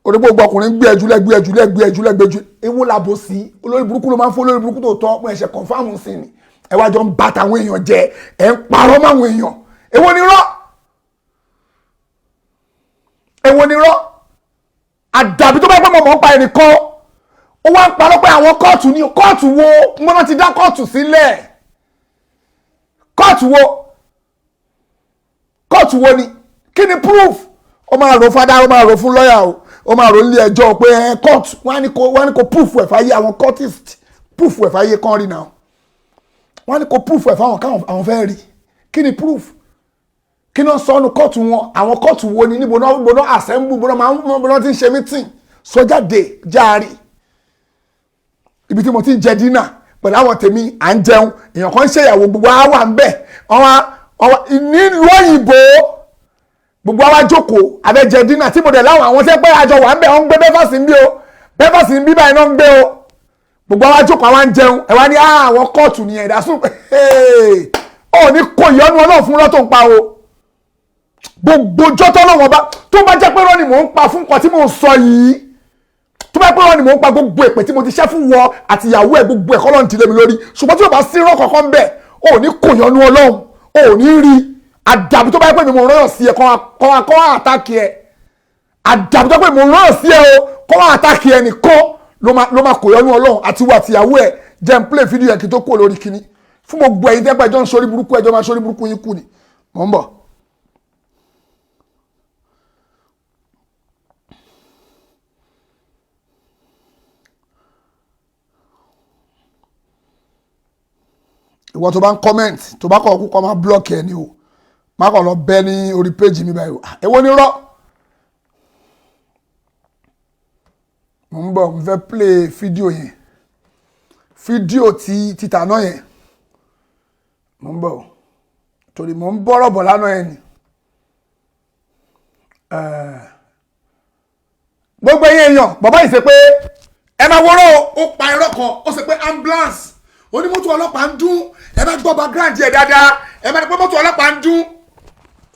onígbogbo ọkùnrin gbé ẹjú ewu làbò sí olórí burúkú ló máa ń fún olórí burúkú tó tọ́ ọpọ ẹ̀ṣẹ̀ kọ̀ǹfàmù sí ni ẹ wá jọ ń bá tàwọn èèyàn jẹ ẹ ń parọ́ máwọn èèyàn èwo ni rọ́ àdàbí tó bá pẹ́ mọ̀ ń pa ẹnìkan ó wá ń parọ́ pé àwọn kóòtù ni kóòtù wo mọ́nà ti dá kóòtù sílẹ̀ kóòtù wo ni kí ni proof ó máa rò fada ó máa rò fún lọ́yà ó máa rò nílé ẹjọ́ pé court wọ́n á ní kó proof ẹ̀ fáyé àwọn courtist proof ẹ̀ fáyé kan rí náà wọ́n á ní kó proof ẹ̀ fáwọn káwọn àwọn fẹ́ rí kí ni proof kí ni wọ́n sọ ọ́nù kóòtù wọn àwọn kóòtù wo ni níbo náà assemble bó náà ti ń ṣe meeting sójáde jáàrí ibi tí mo ti ń jẹ dínà pẹ̀lú àwọn tèmi à ń jẹun èèyàn kan ń ṣèyàwó gbogbo wa wà ń bẹ̀ nílùú òyìnbó gbogbo wa jókòó abẹ́jẹ dínà tí mo dẹ̀ láwọn àwọn tẹ́ pé àjọ wà ń bẹ̀ wọ́n ń gbé bẹ́fàsì ń bí o bẹ́fàsì ń bí báyìí náà ń gbé o gbogbo wa jókòó àwọn ń jẹun ẹ wá ní àwọn kóòtù ní ẹ̀dá sùn ó ní kò yọnu ọlọ́run fún rọ́ tó ń pa o gbogbo jọ́tọ́ lọ́wọ́ bá tó bá jẹ́ pé rọ́ ni mò ń pa fún nǹkan tí mò ń sọ yìí tó bá pẹ́ rọ́ ni mò ń pa gbogbo èpè tí mo ti ṣẹ́ fún wọ àti ìyàwó ẹ̀ gbogbo ẹ̀kọ́ lọ́n ti lé mi lórí ṣùgbọ́n tí o bá sí rọ́ kankan bẹ́ẹ̀ ó ní kò yọnu ọlọ́run ó ní rí àdàbí tó bá pẹ́ mi mo rán sí ẹ kọ́ àtàkì ẹ àdàbí tó pẹ́ mi mo rán sí ẹ o kọ́ àtàkì ẹ nìkan ló máa kò yọnu ọlọ́run àti wọ àti ìyàwó ẹ̀ jẹ́ n play fídíò yẹn kí tó kúrò lórí kíní fún gbogbo ẹ̀yin tẹ́pẹ́ ẹjọ́ ń sórí burúkú ẹjọ́ máa sórí burúkú yín kù ni mò ń bọ̀. ìwọ tó bá ń comment tó bá kọ̀ kúkọ máa block ẹ ni o má kọ̀ lọ bẹ́ ní orí page mi báyìí o èwo ni rọ́ mo ń bọ̀ mo fẹ́ play fídíò yẹn fídíò ti títà náà yẹn mo ń bọ̀ torí mo ń bọ́rọ̀ bọ̀ lánàá yẹn ni gbogbo ẹ̀yin èèyàn bàbá yìí ṣe pé ẹ máa wọ́rọ̀ ó pa irọ́ kan ó ṣe pé ambulance onímọ́tò ọlọ́pàá ń dún ẹ bá gbọ́ background yẹ dáadáa ẹ bá ní pé mọ́tò ọlọ́pàá ń dún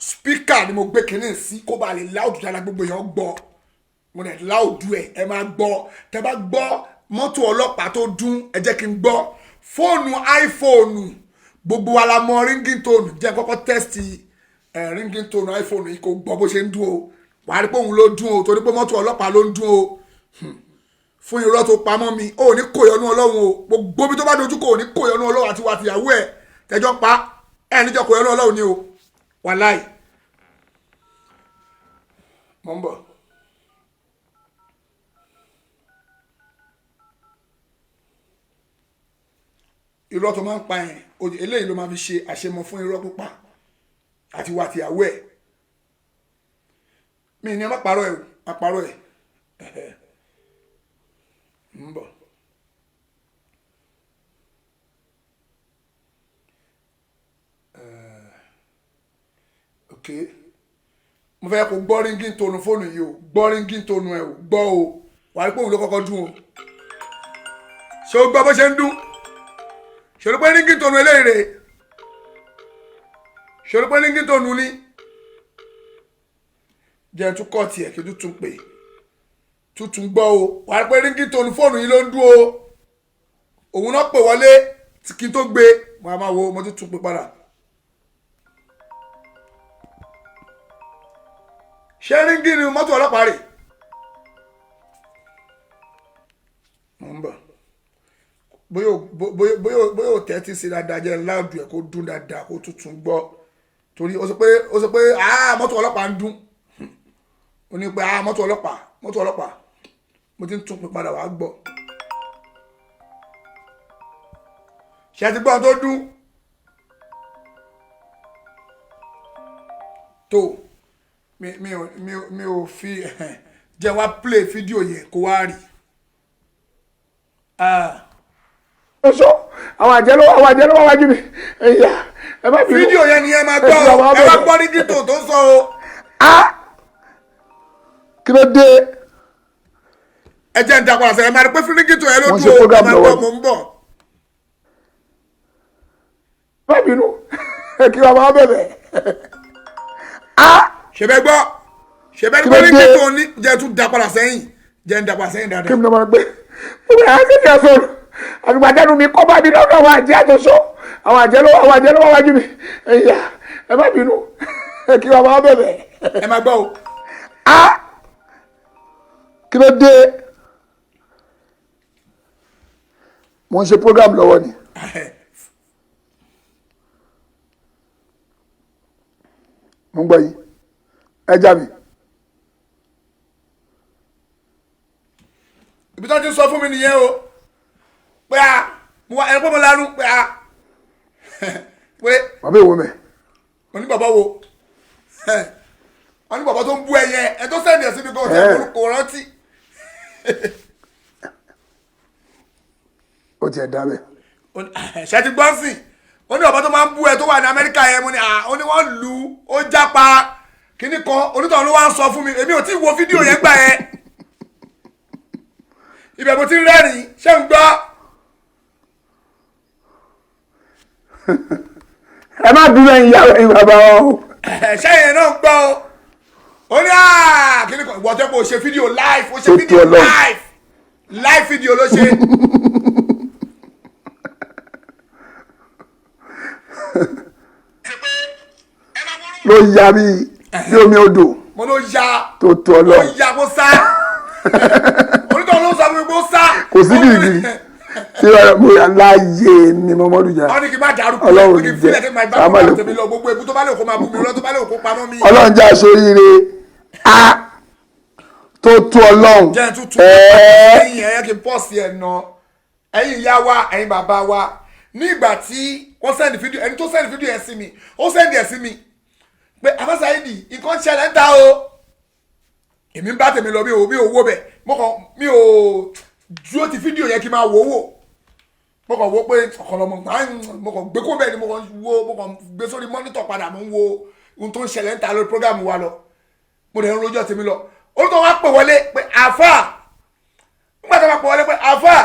speaker ni mo gbé kínní sí kó ba lè láòdù dáadáa gbogbo èèyàn gbọ́ mo lè láòdù ẹ máa gbọ́ tẹ bá gbọ́ mọ́tò ọlọ́pàá tó dún ẹ jẹ́ kí n gbọ́ fóònù iPhone gbogbo wa la mọ ringtone jẹ́ kọ́kọ́ test ringtone iPhone yìí kò gbọ́ bó ṣe ń dún o wàá rí pé òun ló dún o torí pé mọ́tò ọlọ́pàá ló ń dún o fún irọ́ tó pamọ́ mi ó ní kò yọnu ọlọ́run o gbogbo bí tó bá dojú kò ní kò yọnu ọlọ́run àti wà tìyàwó ẹ̀ tẹjọ́ pa ẹ̀ níjọ́ kò yọnu ọlọ́run ni o wàláì mọ̀ ń bọ̀. irọ́ tó máa ń pa yẹn eléyìí ló máa fi ṣe àṣemọ fún irọ́ pípa àti wà tìyàwó ẹ̀ mi ní ẹ má parọ́ ẹ̀ má parọ́ ẹ̀ ń bọ̀. ok mo fẹ́ kó gbọ́ ringtone fóònù yìí o gbọ́ ringtone ẹ̀ o gbọ́ o wà á pé òun ló kọ́kọ́ dún o ṣé o gbọ́ bó ṣe ń dún ṣe ló pé ringtone eléyìí rè ṣòro pé ní kí tó nu ní jẹ́ tún kọ́ tiẹ̀ kí tún pè tuntun gbọ́ o wà á pé ní kí tó nu fóònù yìí ló ń dún o òun náà pè wọlé kí n tó gbé wàá máa wo mo tún pè padà. ṣé ríngì ni mọ́tò ọlọ́pàá rè mo ń bọ̀ bóyá ò tẹ́tí sí dáadáa jẹ́ láàdù ẹ̀ kó dún dáadáa kó tuntun gbọ́ torí ó sọ pé mọ́tò ọlọ́pàá ń dún ó ní pé mọ́tò ọlọ́pàá mo ti ń tún pè padà wàá gbọ́ ṣe ti gbọ́ tó dún tó mi ò fi jẹ́ wá play fídíò yẹn kó wá rí. Oṣó àwọn àjẹló wá wájú mi ẹ̀yà ẹ má fi fídíò yẹn ni ẹ máa gbọ́ ẹ má gbọ́ ní gítò tó sọ o. Kí ló dé. Ẹ jẹ́ ń dàpọ̀ àṣẹ ẹ máa rí pé fírígìtò ẹ ló dúró ẹ máa gbọ́ mò ń bọ̀. Má bínú kí wọ́n máa bẹ̀rẹ̀. Ṣèbẹ́ gbọ́ ṣèbẹ́ gbọ́ fírígìtò ní jẹ́ tún dàpọ̀ sẹ́yìn jẹ́ ń dàpọ̀ sẹ́yìn dáadáa. Kí ni wọ́n máa gbé mo bẹ̀rẹ̀ á sì kí ẹ sọ̀rọ̀ àgbàdẹ́nu mi kọ́ bá mi lọ́dọ̀ àwọn àjẹ́ àtúnṣe àwọn àjẹ́ ló wá wájú mi ẹ̀yà ẹ má bínú kí wọ́n máa bẹ̀rẹ̀. Ẹ máa gbọ́ o. Kí ló dé. Mo ń ṣe program lọ́wọ́ ni. Mo ń gbọ́ yín ẹ já mi. Ibi tó ti sọ fún mi nìyẹn o pé mo wá ẹ̀rọ pé mo lanu pé pé. Bàbá èwo mẹ́. Mo ní bàbá wo wọ́n ní bàbá tó ń bú ẹyẹ ẹ tó sẹ́ni ẹ̀ síbi kan ọ̀tẹ̀ kò rántí. Ó tiẹ̀ dá bẹ́ẹ̀. Ṣé ti gbọ́ sí ó ní bàbá tó máa ń bú ẹ tó wà ní Amẹ́ríkà yẹn mo ní ó ní wọ́n lù ú ó jápa kíní kan onítọ̀hún ló wá ń sọ fún mi èmi ò tí ì wo fídíò yẹn gbà yẹn ibẹ̀ mo ti ń rẹ́rìn-ín ṣé ń gbọ́. Ẹ má dúró ẹ̀yin ìyá ẹ̀yin bàbá wọn o. Ṣé yẹn náà ń gbọ́ o ó ní kíní kan ìwọ́n tẹ́ pé o ṣe fídíò live o ṣe fídíò live fídíò ló ṣe. Ló ya bí omi odò. Mo ló ya tó tó lọ. Ó ya kó sá. Onítọ̀ ló sọ fún mi kó sá. Kò sí gírígírí. Tí mo yà láàyè ni mo mọ́dún jà. Wọ́n ní kí n má dárúkọ. Ọlọ́run ní jẹ́ sàmà lè kó. Gbogbo ebu tó bá lè kó máa bú mi lọ tó bá lè kó pamọ́ mi. Ọlọ́run já sóríire. Tó tó ọlọ́run. Jẹ́ tuntun. Ẹ̀yin ẹ̀yẹ́ kí n pọ̀ sí ẹ̀ nà. Ẹ̀yin ìyá wa ẹ̀yin bàbá wa. Ní ìgbà tí wọ́n sẹ́ndì fídíò ẹni tó sẹ́ndì fídíò yẹn sí mi ó sẹ́ndì ẹ̀ sí mi pé Alfa Saheed nǹkan ṣẹlẹ̀ ń ta o èmi ń bá tèmi lọ mi ò wó bẹ̀ mi ò dúró ti fídíò yẹn kí n máa wò ó mo kàn wò pé ọ̀kọ̀lọ́mọ mo kàn gbé kó bẹ́ẹ̀ ni mo kàn gbé sórí mọ́nítọ̀ padà mo ń wo ohun tó ń ṣẹlẹ̀ ń ta lórí prógámù wa lọ mo dẹ̀ ń rojọ́ tèmi lọ orúkọ wa pè wọlé pé àfà nígbà tó wá pè wọlé pé àfà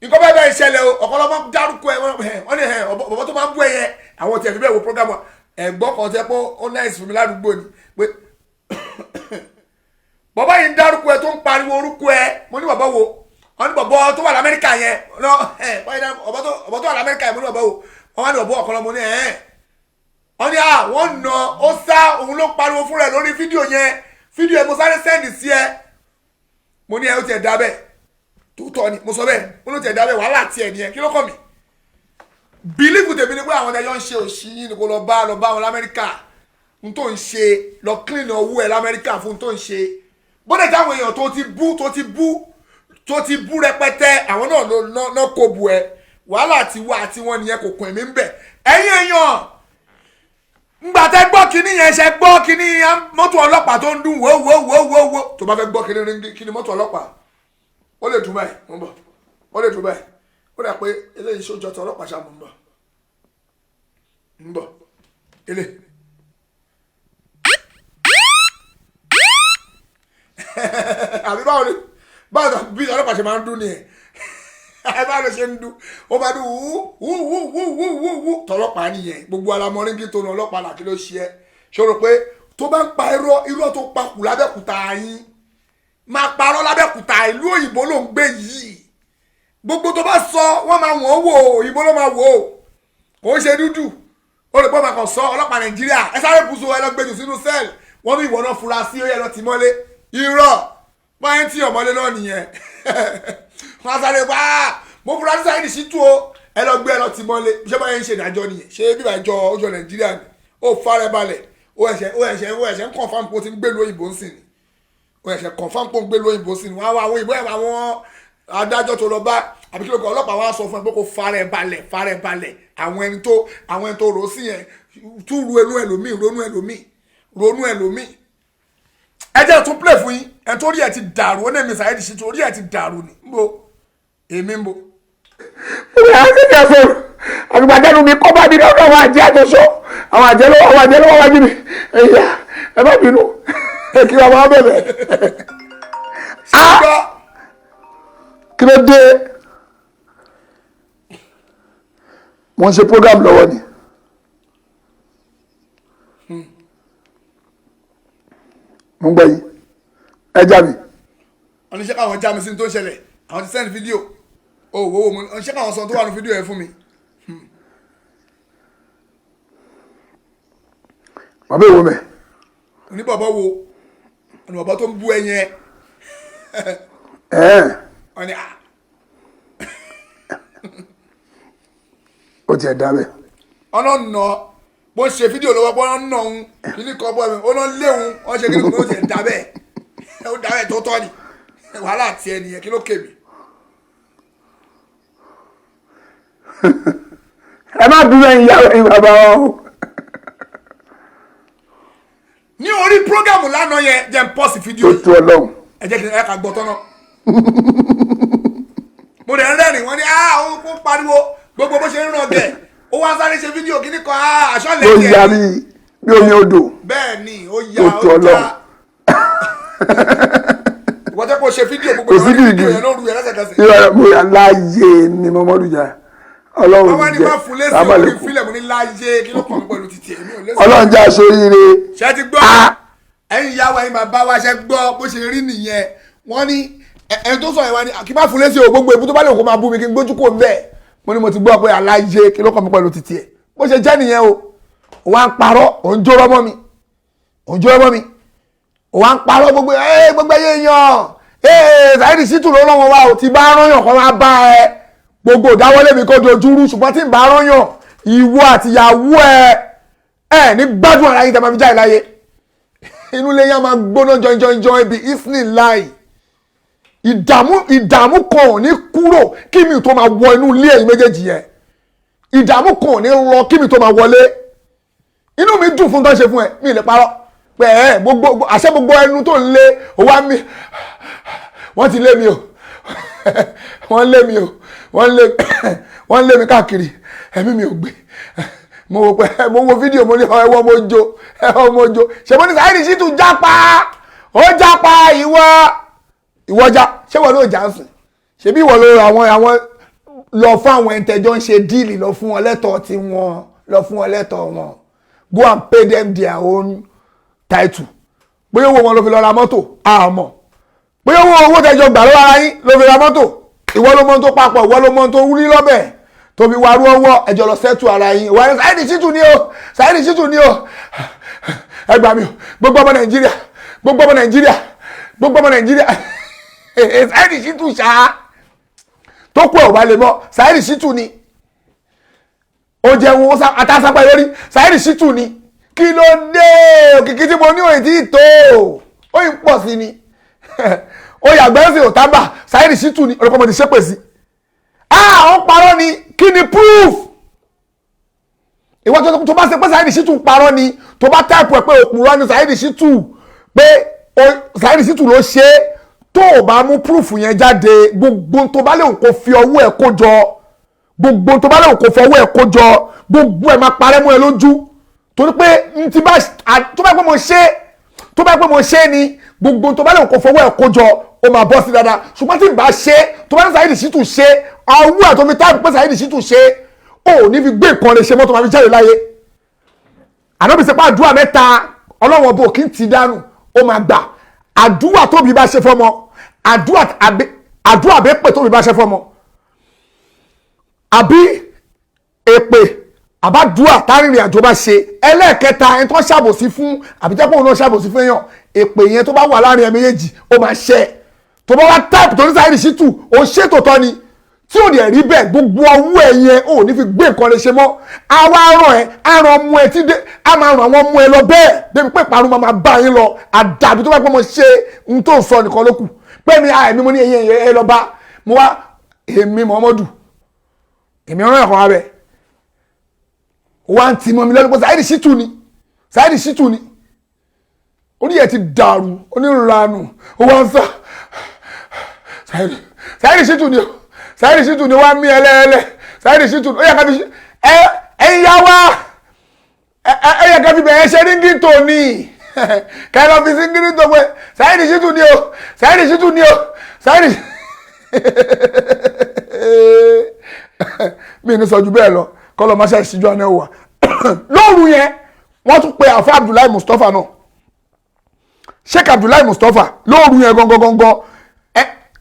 nǹkan bẹ́ẹ̀ bẹ́ẹ̀ ṣẹlẹ̀ o ọ̀kọ̀lọ́mọ dárúkọ ẹ̀ wọ́n ní bọ̀bọ̀ tó máa ń bú ẹ yẹn àwọn tí ẹ̀ fi bẹ́ẹ̀ wo prógámù ẹ̀gbọ́n kan tẹ́ pé ó náà ìsúnmi ládùúgbò ni pé bọ̀bọ̀ yìí ń dárúkọ ẹ tó ń pariwo orúkọ ẹ mo ní bọ̀bọ̀ wo wọ́n ní bọ̀bọ̀ tó wà lamẹ́ríkà yẹn bọ̀bọ̀ tó wà lamẹ́ríkà yẹn mo ní bọ̀bọ̀ wo wọ́n wá ní bọ̀bọ̀ ọ̀kọ̀lọ́mọ ní wọ́n ní wọ́n nà ó sá òun ló pariwo fún rẹ̀ lórí fídíò yẹn mo sáré sẹ́ndì sí ẹ mo ní ẹ ó tiẹ̀ dá bẹ́ẹ̀ tòótọ́ ni mo sọ bẹ́ẹ̀ mo ló tiẹ̀ dá bẹ́ẹ̀ wàhálà tiẹ̀ nìyẹn kí ló kọ́ mi bílífù tèmi ni pé àwọn ẹjọ́ ń ṣe òṣì yìí ni kò lọ bá wọn lamẹ́ríkà n tó ń ṣe lọ clean owó ẹ lamẹ́ríkà fún n tó ń ṣe bóde táwọn èèyàn tó ti bú rẹpẹtẹ àwọn náà kò bu ẹ wàhálà ti wá àti wọn nìyẹn kò kún ẹ̀mí ń bẹ̀ ẹ̀yin èèyàn ngbà tẹ́ gbọ́ kínní yẹn ṣe gbọ́ kínní mọ́tò ọlọ́pàá tó ń dún wó tó bá fẹ́ gbọ́ kínní mọ́tò ọlọ́pàá ó lè dùn báyìí mo ń bọ̀ ó lè dùn báyìí ó dà pé eléyìí sójọ́ tó ọlọ́pàá ṣàmù ń bọ̀ ilé àbí báwo ni bí ọlọ́pàá ṣe máa ń dún nìyẹn ẹ bá lọ ṣe ń dún ó bá dún wú tọlọ́pàá nìyẹn gbogbo alamọrin tó ní ọlọ́pàá là kí ló ṣe ẹ ṣòro pé tó bá ń pa irọ́ tó pa kù lábẹ́kúta yín máa parọ́ lábẹ́kúta ìlú òyìnbó ló ń gbé yìí gbogbo tó bá sọ wọ́n máa wọ́n wò òyìnbó ló máa wò ó kò ń ṣe dúdú ó lè pọ́ máa kàn sọ ọlọ́pàá nàìjíríà ẹ sáré bùsù ẹ lọ gbèjù sínú sẹ́ẹ̀lì wọ́n bí ìwọ náà fura sí ó yẹ lọ tì mọ́lé irọ́ báyẹn tí ọmọlé náà nìyẹn wọ́n sáré wá mo fura sí Saheed Shittu o ẹ lọ gbé ẹ lọ tì mọ́lé ṣé báyẹn ń ṣe ìdájọ́ nìyẹn ṣé bíbá ìjọ ọjọ́ nàìjíríà ni ó fara balẹ̀ ó ẹ̀ṣẹ̀ ń confam pé ó ti ń gbé lóyìnbó ń sìn ni ó ẹ̀ṣẹ̀ confam pé ó ń gbé lóyìnbó ń sìn ni wọ́n á wá àwọn ìbò àwọn adájọ́ tó lọ bá àbí kí ló kọ ọlọ́pàá wá sọ fún ẹ pé kó fara ẹ balẹ̀ àwọn ẹni tó rò sí yẹn tún ru ẹnu ẹlòmíì ronú ẹlòmíì ẹ jẹ́ tún play fún yín ẹ tó rí ẹ ti dàrú ó ní mi Saheed Shittu orí ẹ ti dàrú ni nbo èmi ń bo. ó yà á kéde ẹ̀fọ́ àgbàdẹ́nu mi kọ́ bá mi lọ́dọ̀ àwọn àjẹ́ àjọṣọ́ àwọn àjẹ́ lọ́wọ́ wájú mi ẹ̀yà ẹ má bínú kí wọ́n máa bẹ̀rẹ̀. kí ló dé wọ́n ṣe program lọ́wọ́ ni mo ń gbọ́ yín ẹ já mi. wọ́n ní ṣé káwọn já mi sí ní tó ń ṣẹlẹ̀ àwọn ti send fídíò owó mo ní ṣé káwọn sọ tó wà ní fídíò yẹn fún mi. bàbá èwo mẹ́. oníbọ̀bọ̀ wo oníbọ̀bọ̀ tó ń bú ẹyin ẹ. wọ́n ní ó tiẹ̀ dá bẹ́ẹ̀. ọlọ́nà bó ṣe fídíò lọ́wọ́ pé wọ́n nà òun kíní kan bọ́ ẹ̀mí ó lọ léwu wọ́n ṣe kíní kan ó tiẹ̀ dá bẹ́ẹ̀ ó dá bẹ́ẹ̀ tó tọ́ ni wàhálà àti ẹnìyẹn kí ló kèmí. ẹ má dúró ẹ̀yin yàrá ẹ̀yin bàbá wọn. ní orí prógámù lánàá yẹn jẹ́ ń pọ́sì fídíò tó tó ọlọ́run. ẹ jẹ́ kí ẹ ká gbọ́ tọ́nà. mo dẹ̀ ń rẹ́rìn wọ́n ní ó kó pariwo gbogbo bó ṣe ń ràn gẹ̀ ó wá sáré ṣe fídíò kíní kan aṣọ ló lẹ́yìn yá bí omi odò. bẹ́ẹ̀ ni ó yá tó tó ó já ọlọ́run. wọ́n jẹ́ kó ṣe fídíò gbogbo kò sí ìwádìí gidi fídíò yẹn lóru yẹn lẹ́sẹ̀kẹsẹ̀. ìrọ̀lẹ́ bóyá láàyè ni Muhammadu Jà ọlọ́run àwọn ẹni jẹ́ máa fún lẹ́sìn orí fílẹ̀ mo ní láyé kí ló kàn mí pẹ̀lú títì èmi ò lẹ́sìn. ọlọ́run já sóríire. ṣé ti gbọ́ ẹ̀yin ìyàwó ẹ̀yin bàbá wa ṣe gbọ́ bó ṣe rí nìyẹn wọ́n ní ẹni tó sọ ìwà ni kí n má fún lẹ́sìn o gbogbo èbú tó bá lè kó máa bú mi kí n gbójú kò ń bẹ́ẹ̀ mo ní mo ti gbọ́ pé aláyé kí ló kàn mí pẹ̀lú títì ẹ̀ bó ṣe jẹ́ nìyẹn o wà ń parọ́ òun jó rọ́mọ́ mi wà ń parọ́ gbogbo ẹyẹ yan Saheed Shittu ló lọ́wọ́ wa ò ti bá rányàn kan máa bá ẹ gbogbo ìdáwọ́lé mi kó dojúrú ṣùgbọ́n tí ń bá rányàn ìwọ àtìyàwó ẹ ní gbádùn ara yín tẹ́ máa fi jáde láyé inú ilé yẹn máa gbóná jọjọjọ ibi evening line ìdààmú kan ò ní kúrò kí mi tó máa wọ inú ilé ẹ̀yin méjèèjì yẹn ìdààmú kan ò ní lọ kí mi tó máa wọlé inú mi dùn fún tó ń ṣe fún ẹ mi lè parọ́ pé gbogbo àṣẹ gbogbo ẹnu tó ń lé owó àmì wọ́n ti lé mi o wọ́n lé mi káàkiri ẹ̀mí mi ò gbé mo wo fídíò mo ní ẹwọ́ mo jó ṣe mo ní Saheed Shittu jápa ó jápa ìwọ já ṣé wọ́n ló já ń sìn ṣebí ìwọ ló àwọn lọ fún àwọn ẹ̀ńtẹ́jọ́ ń ṣe díìlì lọ fún wọn lẹ́tọ̀ọ́ tí wọ́n lọ fún wọn lẹ́tọ̀ọ́ wọn go and pay them their own title bóyá owó wọn ló fi lọ ra mọ́tò àmọ́ bóyá owó tẹjọ gbà lọ́wọ́ ara yín ló fi ra mọ́tò ìwọ ló mọ́ tó papọ̀ ìwọ ló mọ́ tó rí lọ́bẹ̀ tó fi wárú ọwọ́ ẹjọ́ lọ sẹ́tù ara yín ìwọ ẹni Saheed Shittu ni o Saheed Shittu ni o ẹ gbà mí o gbogbo ọmọ Nàìjíríà Saheed Shittu ṣáá tó kú ẹ̀ ò bá lè mọ́ Saheed Shittu ni ó jẹun àtàsápá lórí Saheed Shittu ni kí ló dé òkìkí tí mo ní òyìn tí tó ó yìí pọ̀ sí ni ó yàgbẹ́ sí òtábà Saheed Shittu ni olùkọ́ mọ̀ ti ṣépè sí àwọn parọ́ ni kí ni proof ìwọ́n tó bá ṣe pé Saheed Shittu parọ́ ni tó bá táìpù ẹ̀ pé òpùrọ́ ni Saheed Shittu pé Saheed Shittu ló ṣe tó o bá mú proof yẹn jáde gbogbo tó bá léwu kó fi ọwọ́ ẹ̀ kó jọ gbogbo tó bá léwu kó fi ọwọ́ ẹ̀ kó jọ gbogbo ẹ̀ máa parẹ́ mọ́ ẹ lójú torí pé tó bá pẹ́ mo ṣe ni gbogbo tó bá léwu kó fi ọwọ́ ẹ̀ kó jọ ó máa bọ́ sí dáadáa ṣùgbọ́n tí n bá ṣe tó bá ní Saheed Shittu ṣe awú ẹ̀ tó fi táàbù pé Saheed Shittu ṣe ó ní fi gbé nǹkan lè ṣe mọ́tò máa fi jáde láyé ànábì sẹ́pà àdúrà mẹ́ta ọlọ́wọ́n bò kí n ti dànù ó máa gbà àdúrà tóbi bá ṣe fọ́mọ àdúrà bẹ́ẹ̀ pè tóbi bá ṣe fọ́mọ àbí èpè àbádùá tárìnrìn àjò bá ṣe ẹlẹ́ẹ̀kẹta ẹni tó ṣàbòsí fún àbíjẹ́pọ̀ òun náà ṣàbòsí fún èèyàn èpè yẹn tó bá wà láàrin ẹ̀ méjèèjì ó máa ṣẹ tó bá wá táìpù tó ní Saheed Shittu ó ṣètò tọ́ ni tí ò dẹ̀ rí bẹ́ẹ̀ gbogbo ọwọ́ ẹ̀ yẹn ò ní fi gbé nǹkan lè ṣe mọ́ àwa ràn ẹ́ àrùn ọmọ ẹ̀ tí a máa ràn àwọn ọmọ ẹ lọ bẹ́ẹ̀ débi pé ìparun máa bá yín lọ àdàbí tó bá pẹ́ mọ́ ṣe ohun tó ń sọ nìkan ló kù pé mi àìmí mo ní ẹ̀yìn ẹ lọ bá mo wá èmi Muhammadu èmi ràn ẹ̀kọ́ abẹ wá ń tì mọ́ mi lẹ́nu pé Saheed Shittu ni Saheed Shittu ni orí ẹ̀ ti dàrú onírànù ó wá ń sá Saheed Shittu ni o Saheed Shittu ni wá mí ẹlẹ́ẹ̀lẹ́ Saheed Shittu ó yẹ ká fi ẹ̀yin yá wá ẹ yẹ ká fi bẹ̀rẹ̀ ṣe ríngìtò ní kẹ́ lọ fi sí ríngìtò pé Saheed Shittu ni o Saheed Shittu ni o Saheed mi ní sọ ju bẹ́ẹ̀ lọ kọ́ lọ máa ṣe ìṣíjú àná wà lóru yẹn wọ́n tún pe àfa Abdullahi Mustapha náà Sheikh Abdullahi Mustapha lóru yẹn gangan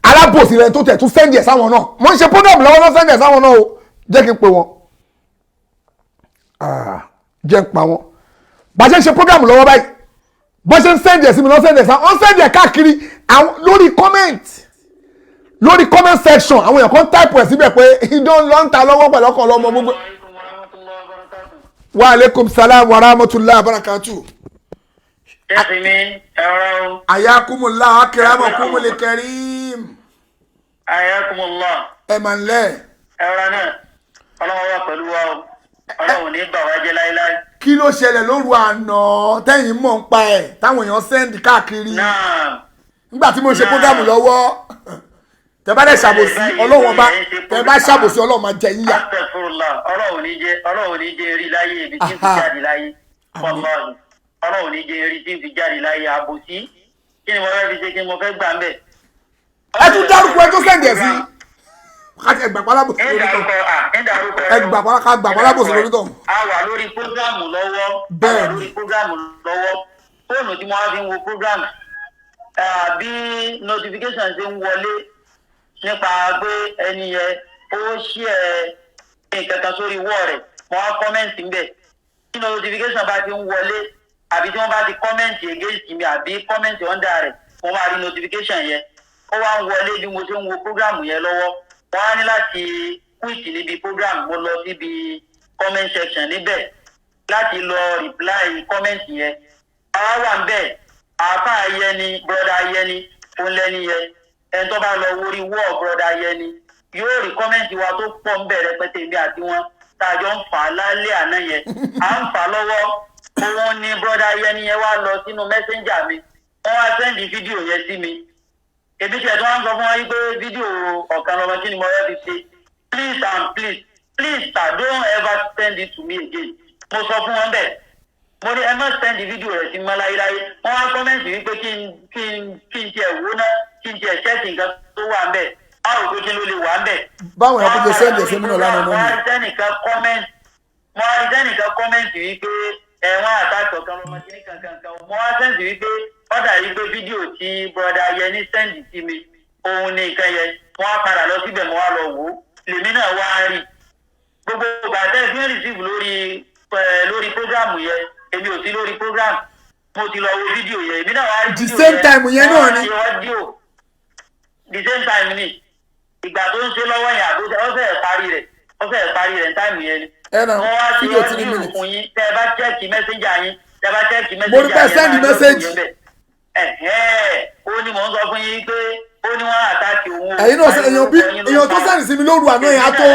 alábòsí rẹ tó tẹ̀ tún sẹ́ndì ẹ̀ sáwọn náà mo ń ṣe program lọ́wọ́ náà sẹ́ndì ẹ̀ sáwọn náà o jẹ́ kí n pe wọn jẹ́ n pa wọn bá ṣe ń ṣe program lọ́wọ́ báyìí bá ṣe ń sẹ́ndì ẹ̀ sí mi náà sẹ́ndì ẹ̀ sáwọn wọ́n sẹ́ndì ẹ̀ káàkiri lórí comment section àwọn èèyàn kan táìpù ẹ̀ síbẹ̀ pé idán ló ń ta lọ́wọ́ pẹ̀lú ọkọ̀ lọ́mọ gbogbo. Wa alaikum salam wa rahmatullahi wa barakatuh. Kẹ́sì mi ẹ̀rọ. Ayakumullah akramakumul karim. Ayakumullah. Ẹ máa ń lẹ̀. Ẹ̀rọ náà, ọlọ́wọ́ wà pẹ̀lú wa o. Ọlọ́run ní bà wá jẹ́ láíláí. Kí ló ṣẹlẹ̀ lóru àná tẹ́yìn mọ̀ ń pa ẹ̀ táwọn èèyàn sẹ́ndì káàkiri? Nígbà tí mo ṣe prógámù lọ́wọ́. Tẹ bá dẹ̀ ṣàbòsí ọlọ́run ọba tẹ bá ṣàbòsí ọlọ́run máa jẹ yíyà. Ọlọ́run ní jẹ́ rí láyé ibi tí ń fi jáde láyé. Ọlọ́run ní jẹ́ rí tí ń fi jáde láyé àbòsí. Kí ni mo fẹ́ fi ṣe kí ni mo fẹ́ gbà ń bẹ̀? Ẹ tún dárúkọ ẹ tó sẹ́ǹdẹ̀ sí. Ẹgbà pálábòsí lórí tọ̀. Ẹgbà pálábòsí lórí tọ̀. A wà lórí prógrámù lọ́wọ́. Bẹ́ẹ̀ ni. Fóònù tí mo wá fi ń wo prógrámù bí notification ṣe ń wọlé nípa pé ẹni yẹn ó ṣí nǹkan kan sórí wọ́ rẹ̀ wọ́n á kọ́mẹ́ǹtì ń bẹ̀. Tí notification bá ti ń wọlé àbí tí wọ́n bá ti kọ́mẹ́ǹtì against mi àbí kọ́mẹ́ǹtì under rẹ̀ wọ́n máa rí notification yẹn. Ó wá ń wọlé bí mo ṣe ń wo program yẹn lọ́wọ́. Wọ́n á ní láti quit níbi program mo lọ síbi comment section níbẹ̀ láti lọ reply comment yẹn. Àwa wà ń bẹ̀ àáfà ayẹni brother ayẹni fún lẹ́ni yẹn. Ẹni tó bá lọ wórí wọ́ brother ayẹni yóò rí comment wa tó pọ̀ ń bẹ̀rẹ̀ pẹ́tẹ́ mi àti wọn tàjọ ń fà á lálẹ́ àná yẹn. À ń fà á lọ́wọ́ òun ni brother ayẹni yẹn wá lọ sínú messenger mi. Wọ́n wá sẹ́ndì fídíò yẹn sí mi. Èmi ṣe tí wọ́n ń sọ fún wa yìí pé fídíò ọ̀kan lọ́mọ kí ni mo rẹ́ fi ṣe. Please and please sir don't ever send it to me again. Mo sọ fún wọn bẹ́ẹ̀. Mo ní ẹ má send fídíò rẹ̀ sí mọ́ láyéláyé. Wọ́n wá kọ́mẹ́ǹtì wípé kí n tiẹ̀ wó náà kí n tiẹ̀ ṣẹ́ẹ̀tì nǹkan tó wà ń bẹ̀. Báwo pé kí ló lè wà ń bẹ̀. Báwo yẹn kó jẹ sẹ́ndì ẹ̀sẹ̀ mi náà lánàá náà ni. Mo á rí sẹ́nìkan kọ́mẹ́ǹtì wípé ẹ̀wọ̀n àtàkọ̀ kan lọ́mọ kí ní kankan. Mo wá sẹ́ǹtì wípé ọ̀dà yìí pé fídíò tí brother Ayẹni sẹ́ǹdì sí mi òun ní nǹkan yẹn wọ́n á padà lọ síbẹ̀ mo wá lọ wò ó lèmi náà wá rí gbogbo bàtẹ́ fi ń rìsíìfù lórí prógrámù yẹn èmi ò sí lórí prógrámù mo ti lọ wo fídíò yẹn èmi náà wá rí the same time yẹn náà ni. the same time ni ìgbà tó ń ṣe lọ́wọ́ yẹn àbújá ọ̀sẹ̀ parí rẹ̀ táìmù yẹn ni. Wọ́n wá sí fídíò 3 ọdún minutes. fún yín tẹ́ ẹ bá chẹ́ẹ̀kì mẹ́sẹ́njà yín tẹ́ ẹ bá chẹ́ẹ̀kì Mo mẹ́sẹ́njà rí pé send message. ó ní mò ń sọ fún yín pé ó ní wọ́n àtàkì òun. Ẹ̀yin náà èèyàn tó sẹ́ndì sí mi lóru àná yẹn á tó.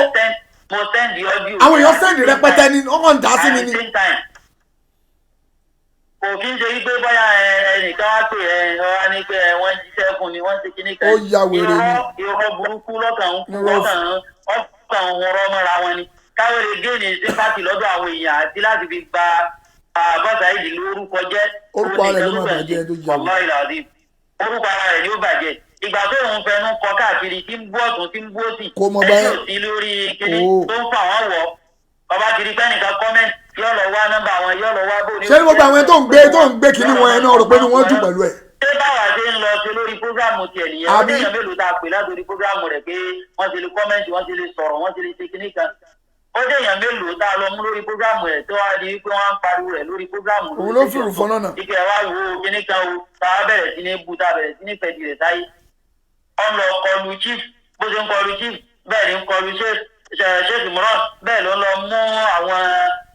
mo sẹ́ndì ọdún. Àwọn èèyàn sẹ́ndì rẹpẹtẹ ni wọ́n kàn dá sí mi ni. kò kí n ṣe wípé bóyá ẹnìkan wá pè ọ̀rá ní pé wọ́n jíṣẹ́ fún ni wọ́n ṣe kíní kan. Ó ya wèrè ni. irọ́ burúkú lọ́kàn ọ̀rọ̀ mọ́ra wọn ni. káwé lè gé ní sympathy lọ́dọ̀ àwọn èèyàn àti láti fi gba àbọ̀tà ìdí lórúkọ jẹ́. Orúkọ ara rẹ̀ ló máa bàjẹ́ tó jẹ́. Wallahi alazim. Orúkọ ara rẹ̀ ni ó bàjẹ́ ìgbà tó ń fẹnu kọ káàkiri tí ń bú ọ̀tún tí ń bú òsì Kò mọ̀ báyìí. ẹjọ́ sí lórí kíní Oh. tó ń fà wọ́n wọ̀ ọba kiri pẹ́nìkan kọ́mẹ́ntì yóò lọ wá nọ́mbà wọn yóò lọ wá bò ní. ṣé ní gbogbo àwọn ẹni tó ń gbé kinní wọn ẹ̀ náà rò pé ní wọ́n dùn pẹ̀lú ẹ̀. ṣé báwa ṣe ń lọ sí lórí prógrámù tiẹ̀ nìyẹn ó Àbí? déyàn mélòó tá a pè látòrí prógrámù rẹ̀ pé wọ́n ti lè kọ́mẹ́ntì wọ́n ti lè sọ̀rọ̀ wọ́n ti lè ṣe kíní kan ó déyàn mélòó tá a lọ mú lórí prógrámù rẹ̀ tó wá di pé wọ́n á ń pariwo rẹ̀ lórí prógrámù rẹ̀. Òun ló fìrù fọ́nà náà. ìkẹ́ wa wo kíní kan o tá a bẹ̀rẹ̀ sí ní bu tá a bẹ̀rẹ̀ sí ní fẹ̀dí rẹ̀ táyé ọ̀n lọ kọlu chief bó ṣe ń kọlu chief bẹ́ẹ̀ ni ń kọlu sheikh imran bẹ́ẹ̀ ló ń lọ mú àwọn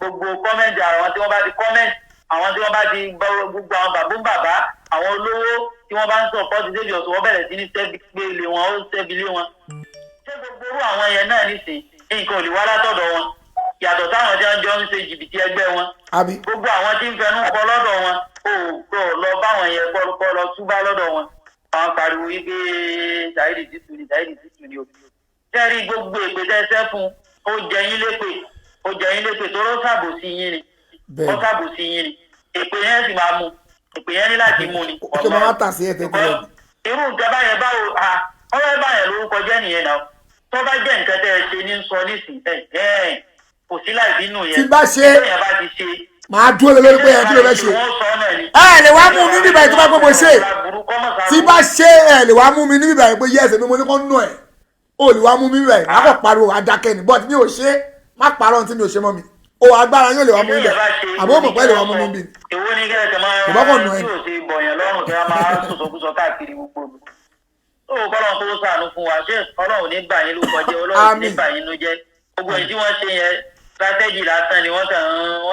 gbogbo kọ́mẹ́ntì àwọn tí wọ́n bá ti kọ́mẹ́ntì àwọn tí wọ́n bá ti gbogbo àwọn bàbá àwọn olówó tí wọ́n bá ń sọ pọ́ọ̀tì débi ọ̀sùn wọ́n bẹ̀rẹ̀ sí ní sẹ́bi lé wọn ó sẹ́bi lé wọn. ṣé gbogbo orú àwọn yẹn náà nìsín nǹkan ò lè wá látọ̀dọ̀ wọn yàtọ̀ táwọn tí wọ́n jọ ń ṣe jìbìtì ẹgbẹ́ wọn àbí gbogbo àwọn tí ń fẹnu kọ lọ́dọ̀ wọn kò lọ báwọn yẹn kọ́ lọ túbá lọ́dọ̀ wọn àwọn pariwo wípé Saheed Shittu ni òbí sẹ́rí gbogbo èpè tẹ́sẹ́ fún ó jẹ yín lépè tó ló ṣàbòsí yín ni Bẹ́ẹ̀. ó ṣàbòsí yín ni èpè yẹn sì máa mú èpè yẹn ní láti mú ni. kí máa tà sí ẹ̀tẹ̀ tẹ́lẹ̀. irú nǹkan báyẹn báwo ọ̀rọ̀ báyẹn lórúkọ jẹ́ nìyẹn náà tó bá jẹ́ nǹkan tẹ́ ẹ ṣe ní sọ nísìn kò sí láì bínú yẹn. Tí bá ṣe téèyàn bá ti ṣe màá dúró lé lórí pé ẹ kí ló fẹ́ ṣe. ẹ lè wá mú mi níbi ìbàyẹ̀ tó bá gbogbo ṣe tí bá ṣe ẹ lè wá mú mi níbi ìbàyẹ̀ pé yẹ́sẹ̀ mi mo ní kó nù ẹ̀ o lè wá mú mi níbi ìbàyẹ̀ má kọ̀ pariwo adákẹ́ ni bọ́ọ̀tì mi ò ṣe má parọ́ ohun tí mi ò ṣe mọ́ mi o agbára yóò lè wá mú mi bẹ̀ àbó mọ̀ pé lè wá mú mi bì. èwo ni kẹ́lẹ́ tẹ̀ máa Ìbọ́kọ̀ nù ẹ́. tí ò ṣe bọ̀yàn lọ́rùn kí wọ́n máa sọ̀sọ̀kúsọ káàkiri gbogbo ó kọ́lọ́n kó sànù fún wa ṣé ọlọ́run ní bà yín ló kọjá ọlọ́run ní bà yín ló jẹ́ gbogbo èyí tí wọ́n ṣe yẹn strategy lásán ni wọ́n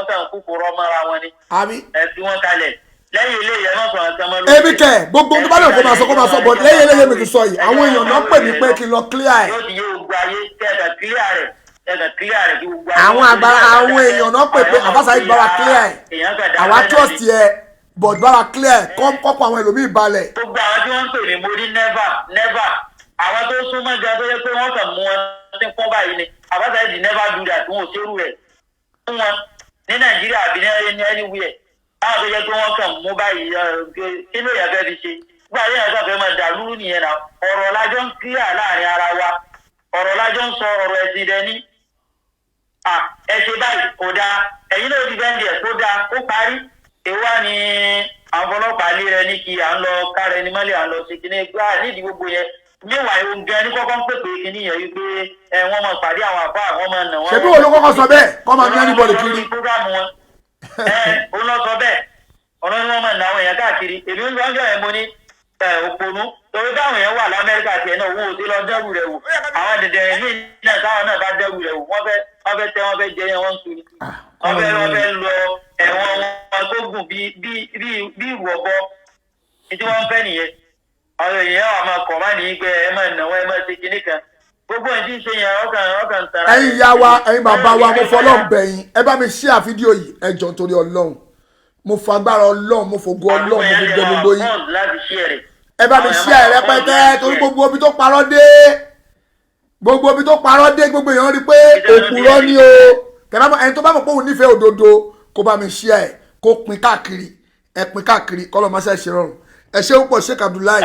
kàn kúkúrọ́ mọ́ra wọn ni àbí ẹ fi wọ́n kalẹ̀ lẹ́yìn ilé yẹn náà sọ̀rọ̀ sọmọ lórí. ebi kẹ gbogbo tó bá lè kó máa sọ bọ̀ lẹ́yìn eléyè mi ti sọ yìí àwọn èèyàn náà pè mí pé kí n lọ clear ẹ̀. yóò ti yé gbogbo ayé kẹ́ẹ̀dà clear rẹ̀ kí gbogbo ayé. àwọn àgbàrá àwọn èèyàn náà pè pé àbáṣà yìí bá wa clear ẹ̀ àwa trust yẹ but bá wa clear ẹ̀ kọ́kọ́ àwọn ẹlòmíì balẹ̀. gbogbo àwọn tí wọ́n ń pè ní mo ní never àwọn tó súnmọ́ gan tó yẹ pé wọ́n kàn mú wọn sí fún báyìí ni àbáṣà yìí never do that wọn ò ṣerú rẹ̀ fún wọn ní nàìjíríà àbí ní anywhere báwọn tó yẹ pé wọ́n kàn mú báyìí kí ló yẹ fẹ́ fi ṣe gbogbo àyè yẹn kàn fẹ́ máa dà lúrú nìyẹn náà ọ̀rọ̀ lájọ́ ń clear láàrin ara wa ọ̀rọ̀ lájọ́ ń sọ ọ̀rọ̀ ẹ̀sìn rẹ ní ẹ ṣe báyìí kò dáa ẹ̀yin náà ti bẹ́ẹ̀ díẹ̀ kó dáa ó parí èèwà ni àwọn ọlọ́pàá lé rẹ ní kí à ń lọ kára ẹni mọ́lẹ̀ à ń lọ sí kíní gbá nídìí gbogbo yẹn níwà ìhun gan ní kọ́kọ́ ń pèpè kíní yẹn wípé wọ́n máa pàdé àwọn àbá àwọn máa nà wọ́n. ṣebí wo ló kọ́kọ́ sọ bẹ́ẹ̀ kọ́ máa ní anybody kiri. òun lọ sọ bẹ́ẹ̀ ọ̀nà ni wọ́n máa nà àwọn èèyàn káàkiri èmi ń gbọ́njọ́ yẹn mo ní òpònú torí táwọn èèyàn wà lamẹ́ríkà tiẹ̀ náà owó òsè lọ dẹ́rù rẹ̀ wò àwọn dẹ̀dẹ̀ ní náà táwọn náà bá dẹ́rù rẹ̀ wò wọ́n fẹ́ tẹ́ wọ́n fẹ́ jẹ yẹn wọ́n ń sùn ní. wọ́n fẹ́ lọ ẹ̀wọ̀n wọn tó gùn bí ìrù ọ̀bọ ní tí wọ́n fẹ́ nìyẹn àwọn èèyàn wà máa kọ̀ máa ní pé ẹ máa nà wọ́n ẹ máa ṣe kinní kan gbogbo ẹ̀ tí ń ṣe yẹn ọkàn tara. ẹ̀yin ìyá wa ẹ̀yin bàbá wa mo fọlọ́run bẹ̀ yín ẹ bá mi share fídíò yìí ẹ jọ̀ọ́ nítorí Ọlọ́run mo fagbára Ọlọ́run mo fògo Ọlọ́run mo fi gbẹ gbogbo yín ẹ bá mi share rẹpẹtẹ torí gbogbo omi tó parọ́ dé gbogbo èèyàn rí pé òpùrọ́ ni o ẹni tó bá mọ̀ pé òun nífẹ̀ẹ́ òdodo kó bá mi share ẹ̀ kó pin káàkiri ẹ pin káàkiri kọ́ lọ́ máa ṣe rọrùn ẹ ṣe ń pọ̀ Sheikh Abdullahi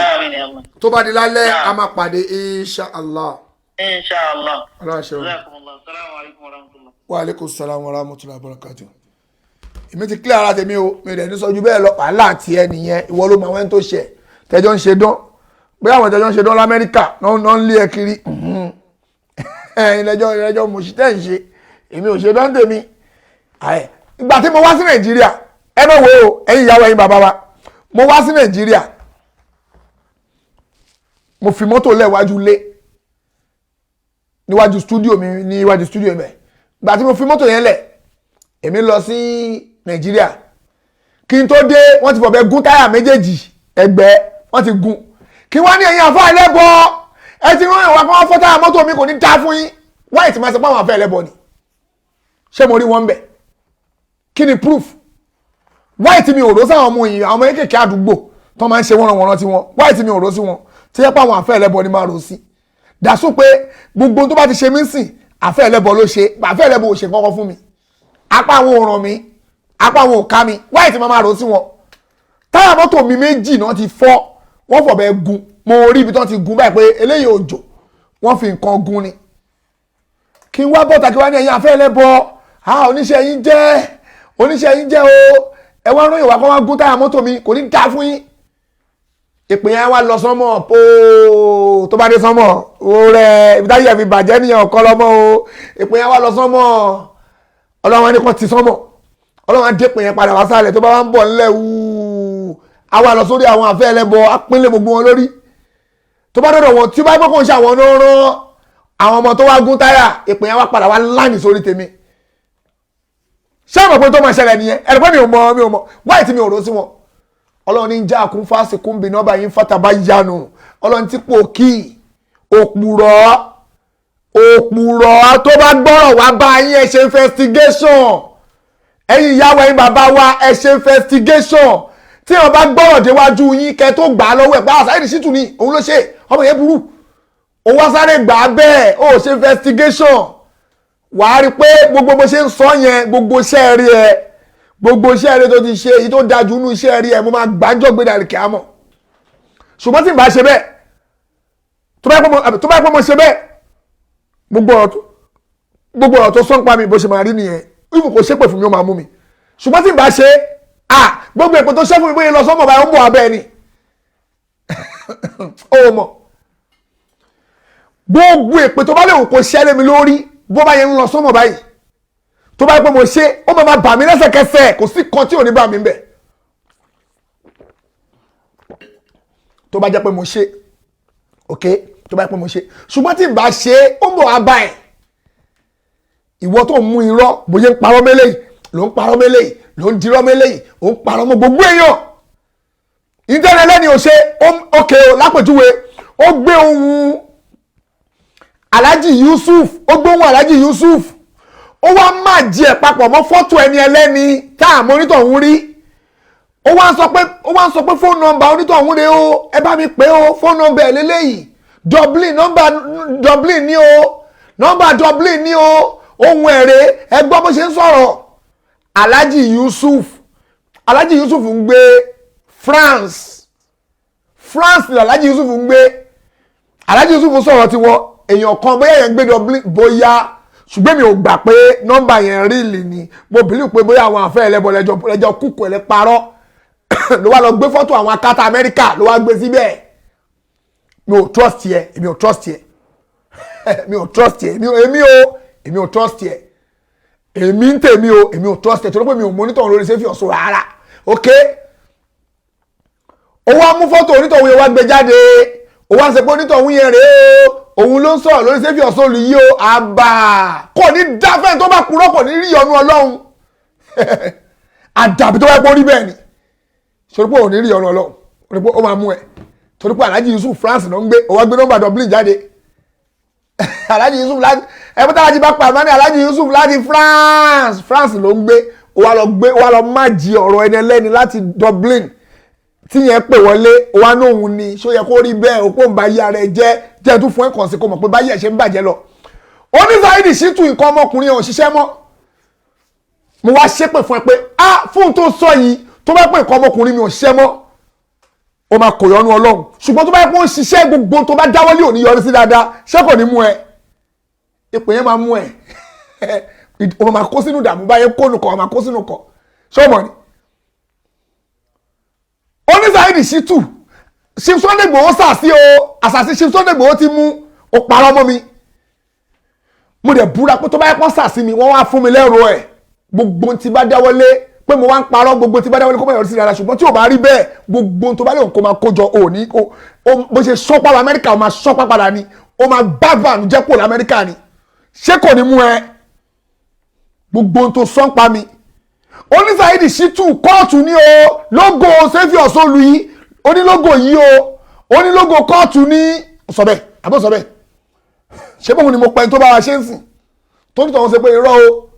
tó bá di lálẹ́ a máa pàdé inshallah. inshallah. ọlọ́run ṣe wọn. wa aleykum salaam wa rahmatullahi wa barakatuh. èmi ti clear ara tèmi o mi rẹ̀ ní sọ́jú bẹ́ẹ̀ lọ wàhálà àti ẹ nìyẹn ìwọ ló máa wẹ́n tó ṣẹ̀ tẹjọ́ ń ṣe dán bí àwọn tẹjọ́ ń ṣe dán lamẹ́ríkà náà ń lé ẹ kiri ìrẹ́jọ́ mo ṣì tẹ́ ń ṣe èmi ò ṣe dán tèmi. ìgbà tí mo wá sí Nàìjíríà ẹ bẹ̀ wo ẹ̀yin ìyàwó ẹ̀yin bàbá wa mo wá sí Nàìjíríà mo fi mọ́tò lẹ́wájú lé níwájú stúdíò mi níwájú stúdíò mi gbà tí mo fi mọ́tò yẹn lẹ̀ èmi lọ sí Nàìjíríà kí n tó dé wọ́n ti fọ̀bẹ gún táyà méjèèjì ẹgbẹ́ wọ́n ti gún kí wọ́n ní ẹ̀yin àfọ́ ẹlẹ́bọ ẹ ti rán ìwà kan wọ́n fọ́ táyà mọ́tò mi kò ní dá fún yín wáyé tí máa sọ pé àwọn àfẹ́ ẹlẹ́bọ ni ṣé mo rí wọn bẹ̀ kí ni proof wáyé tí mi ò rò sáwọn ọmọ yìí àwọn ọmọ kékeré àdúgbò tó máa ń ṣe wọ́nranwọ̀nran tí wọn wáyé tí mi ò rò sí wọn tí yẹ pé àwọn àfẹ́ ẹlẹ́bọ ni máa rò sí dàsú pé gbogbo tó bá ti ṣe mí sìn àfẹ́ ẹlẹ́bọ ló ṣe àfẹ́ ẹlẹ́bọ ò ṣe kọ́kọ́ fún mi apá àwọn ò ràn mí apá àwọn ò ká mi wáyé tí máa rò sí wọn táyà mọ́tò mi méjì náà ti fọ́ wọ́n fọ̀bẹ gun mo rí ibi tí wọ́n ti gun báyìí pé eléyìí òjò wọ́n fi nǹkan gun ni kí n wá bọ́ta kí wá ní ẹ̀yin afẹ́ ẹlẹ́bọ oníṣẹ́ yín jẹ́ o ẹ wá rán ìwà kan wá gún táyà mọ́tò mi kò ní dá fún yín ìpín yẹn wá lọ sánmọ̀ póò tó bá dé sánmọ̀ ó rẹ ibi táyà fi bàjẹ́ nìyẹn ọ̀kọ́ lọ́mọ́ o ìpín yẹn wá lọ sánmọ̀ ọlọ́run ẹni kan ti sánmọ̀ ọlọ́run á dé ìpín yẹn padà wá sálẹ̀ tó bá wá ń bọ̀ ńlẹ̀ wúú àwa lọ sórí àwọn afẹ́ ẹlẹ́bọ apínlẹ̀ gbogbo wọn lórí tó bá dọ̀dọ̀ wọn tí bá gbọ́ kó ń ṣe àwọn náà rán àwọn ọmọ tó wá gún táyà ìpín yẹn wá padà wá láàyè sórí tèmi ṣé àwọn òpin tó máa ṣẹlẹ̀ nìyẹn ẹ̀rọ pé mi ò mọ̀ wáyé tí mi ò rò sí wọn ọlọ́run ní ń já àkún fásikún bí nọ́bà yín fátàbá yanu ọlọ́run tí pò kí òpùrọ̀ tó bá gbọ́rọ̀ wá bá yín ẹ ṣe investigation ẹ̀yin ìyàwó ẹ̀yin bàbá wa ẹ ṣe investigation tí wọ́n bá gbọ́rọ̀ déwájú yín kẹ́ tó gbà á lọ́wọ́ ẹ̀ bá Saheed Shittu ni òun ló ṣe ọmọ yẹn burú òun wá sáré gbà á bẹ́ẹ̀ ó ṣe investigation wàá rí pé gbogbo bó ṣe ń sọ yẹn gbogbo iṣẹ́ rí ẹ gbogbo iṣẹ́ rí tó ti ṣe èyí tó dájú nínú iṣẹ́ rí ẹ mo máa gbájọ́ gbé dàrí kíámọ̀ ṣùgbọ́n tí n bá ṣe bẹ́ẹ̀ tó bá yẹ pé mo ṣe bẹ́ẹ̀ gbogbo ọ̀rọ̀ tó sọ́n pa mi bó ṣe máa rí nìyẹn ìfò kò ṣépè fún mi ó máa mú mi ṣùgbọ́n tí n bá ṣe gbogbo èpè tó ṣẹ́ fún mi bóyá lọ sọ́mọ̀ báyìí ó ń bọ̀ abẹ́ ni ó mọ̀ gbogbo èpè tó bá lè wò kó ṣẹ́ lé mi lórí bó bá yẹn ń lọ sọ́mọ̀ báyìí tó bá yẹ pé mo ṣe ó máa bà mí lẹ́sẹ̀kẹsẹ̀ kò sí kan tí ò ní bà mí bẹ̀ tó bá jẹ́ pé mo ṣe ok tó bá yẹ pé mo ṣe ṣùgbọ́n tí n bá ṣe ó ń bọ̀ wá bá ẹ̀ ìwọ tó ń mú irọ́ bóyá ń parọ́ mẹ́lẹ́yìí ló ń parọ́ mẹ́lẹ́yìí ló ń dirọ́ mẹ́lẹ́yìí ó ń parọ́ mọ́ gbogbo èèyàn ìdẹ́rẹ́ lẹ́ni ò ṣe ok lápèjúwe ó gbé ohun Alhaji Yusuf ó gbóhùn Alhaji Yusuf ó wá máa jí ẹ̀ papọ̀ mọ́ fọ́tò ẹni ẹlẹ́ni tá à mọ́nítọ̀ ń rí ó wá ń sọ pé fóònù nọ́mbà onítọ̀ ń rí o ẹ bá mi pè o fóònù nọ́mbà ẹ̀ lélẹ́yìí Dublin nọ́mbà Dublin ní o nọ́mbà Dublin ní o ohun ẹ̀rẹ́ ẹ gbọ́ bó ṣe ń sọ̀rọ̀ Alhaji Yusuf ń gbé France ni Alhaji Yusuf ń gbé Alhaji Yusuf sọ̀rọ̀ tiwọn èèyàn kan bóyá yẹn gbé Dublin bóyá ṣùgbọ́n mi ò gbà pé nọ́mbà yẹn ríìlì ni mo bìlí pé bóyá àwọn àfẹ́ ẹlẹ́bọ lẹ́jọ́ kúkú ẹ̀lẹ́ parọ́ ló wá lọ gbé fọ́tò àwọn akátá Amẹ́ríkà ló wá gbé síbẹ̀ mi ò trust yẹ èmi ò trust yẹ èmi ò trust yẹ èmi ò trust yẹ èmi ń tèmi o èmi ò trust yẹ torí pé mi ò monitor lórí sẹ́fì ọ̀ṣọ́ rárá ok ó wá mú fọ́tò onítọ̀hún yẹn wá gbé jáde ó wá ń sọ pé onítọ̀hún yẹn rèé o òun ló ń sọ̀rọ̀ lórí sẹ́fì ọ̀ṣọ́ olù yìí o àbà kò ní dáfẹ́ tó bá kúrò kò ní rí ìyọnu Ọlọ́run àdàbí tó bá pọ́n rí bẹ́ẹ̀ ni torí pé ò ní rí ìyọnu Ọlọ́run torí pé ó máa mú ẹ torí pé Alhaji Yusuf France ló ń gbé ó wá gbé nọ́mbà Dublin jáde Alhaji Yusuf láti ẹbí tí Alhaji bá pa àmọ́ ní Alhaji Yusuf láti France ló ń gbé ó wá lọ má jí ọ̀rọ̀ ẹni ẹlẹ́ni láti Dublin tí yẹn pè wọlé ó wá nóhun ni ṣó yẹ kó rí bẹ́ẹ̀ òpó ń bá yí ara ẹ jẹ́ tún fún ẹ̀kàn sí kó mọ̀ pé báyìí ẹ̀ ṣe ń bàjẹ́ lọ ó ní Saheed Shittu nǹkan ọmọkùnrin ò ṣiṣẹ́ mọ́ mo wá ṣépè fún ẹ pé fún tó sọ yìí tó bá pè nǹkan ọmọkùnrin mi ò ṣiṣẹ́ mọ́ ó máa kò yọnu Ọlọ́run ṣùgbọ́n tó bá pè ó ń ṣiṣẹ́ gbogbo tó bá dáwọ́lé ò ní yọrí sí dáadáa ṣé kò ní mú ẹ ipò yẹn máa mú ẹ ó máa kó sínú ìdààmú báyẹn kó nù kọ ó máa kó sínú kọ ṣé ó mọ̀ ni ó ní Saheed Shittu Chief Sunday Igboho sàsí o àsàsí Chief Sunday Igboho ti mú ó parọ́ mọ́ mi mo dẹ̀ búra pé tó bá yẹ kó sàsí mi wọ́n wá fún mi lẹ́rọ ẹ̀ gbogbo tí bá dáwọ́lé pé mo wá ń parọ́ gbogbo tí bá dáwọ́lé kó má yọrí sí dáadáa ṣùgbọ́n tí ò bá rí bẹ́ẹ̀ gbogbo tó bá lè kó máa kójọ òní bó ṣe sọ́pá lọ Amẹ́ríkà ó máa sọ́pá padà ni ó máa bá van jẹ́ pò l'Amẹ́ríkà ni ṣé kò ní mú ẹ gbogbo tó sọ́pá mi ó ní Saheed Shittu kóòtù ní o lógo Saviour Solu yìí ó ní lógo yìí ó ní lógo kóòtù ní sọ̀bẹ̀ àbọ̀ sọ̀bẹ̀ ṣé bóun ni mo pẹ́ tó bá wa ṣe ń sìn tó ní tọ̀hún ṣe pé irọ́ o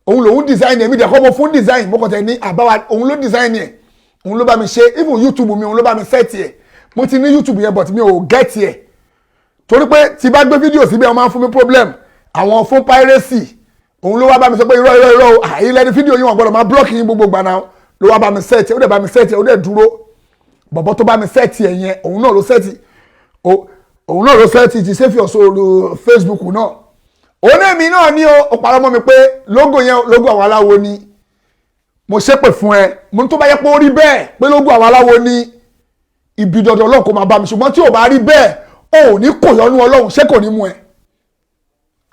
òun lòun design ẹ̀ mi dẹ̀ kọ́ mo fún design mo kàn tẹ̀ ní àbáwá òun ló design ẹ̀ òun ló bá mi ṣe even YouTube mi òun ló bá mi set ẹ̀ mo ti ní YouTube yẹn but mi ò get ẹ̀ torí pé tí bá gbé fídíò síbẹ̀ wọ́n máa ń fún mi problem àwọn fún piracy òun ló wá bá mi sọ pé irọ́ àyè lẹ́ni fídíò yìí wọ́n gbọ́dọ̀ máa block yín gbogbo gbàná ló wá bá mi set ẹ̀ ó dẹ̀ bá mi set ẹ̀ ó dẹ̀ dúró bọ̀bọ̀ tó bá mi set ẹ̀ yẹn òun náà ló set òun náà ló fẹ́ ti Saviour sórí Facebook náà òun èmi náà ní o parọ́ mọ́ mi pé logo yẹn logo àwọn aláwo ni mo ṣépè fún ẹ mo ní tó bá yẹ pé ó rí bẹ́ẹ̀ pé logo àwọn aláwo ni ibi dandan Ọlọ́run kò máa bá mi ṣùgbọ́n tí ò bá rí bẹ́ẹ̀ ò ní kò yọnu Ọlọ́run ṣé kò ní mú ẹ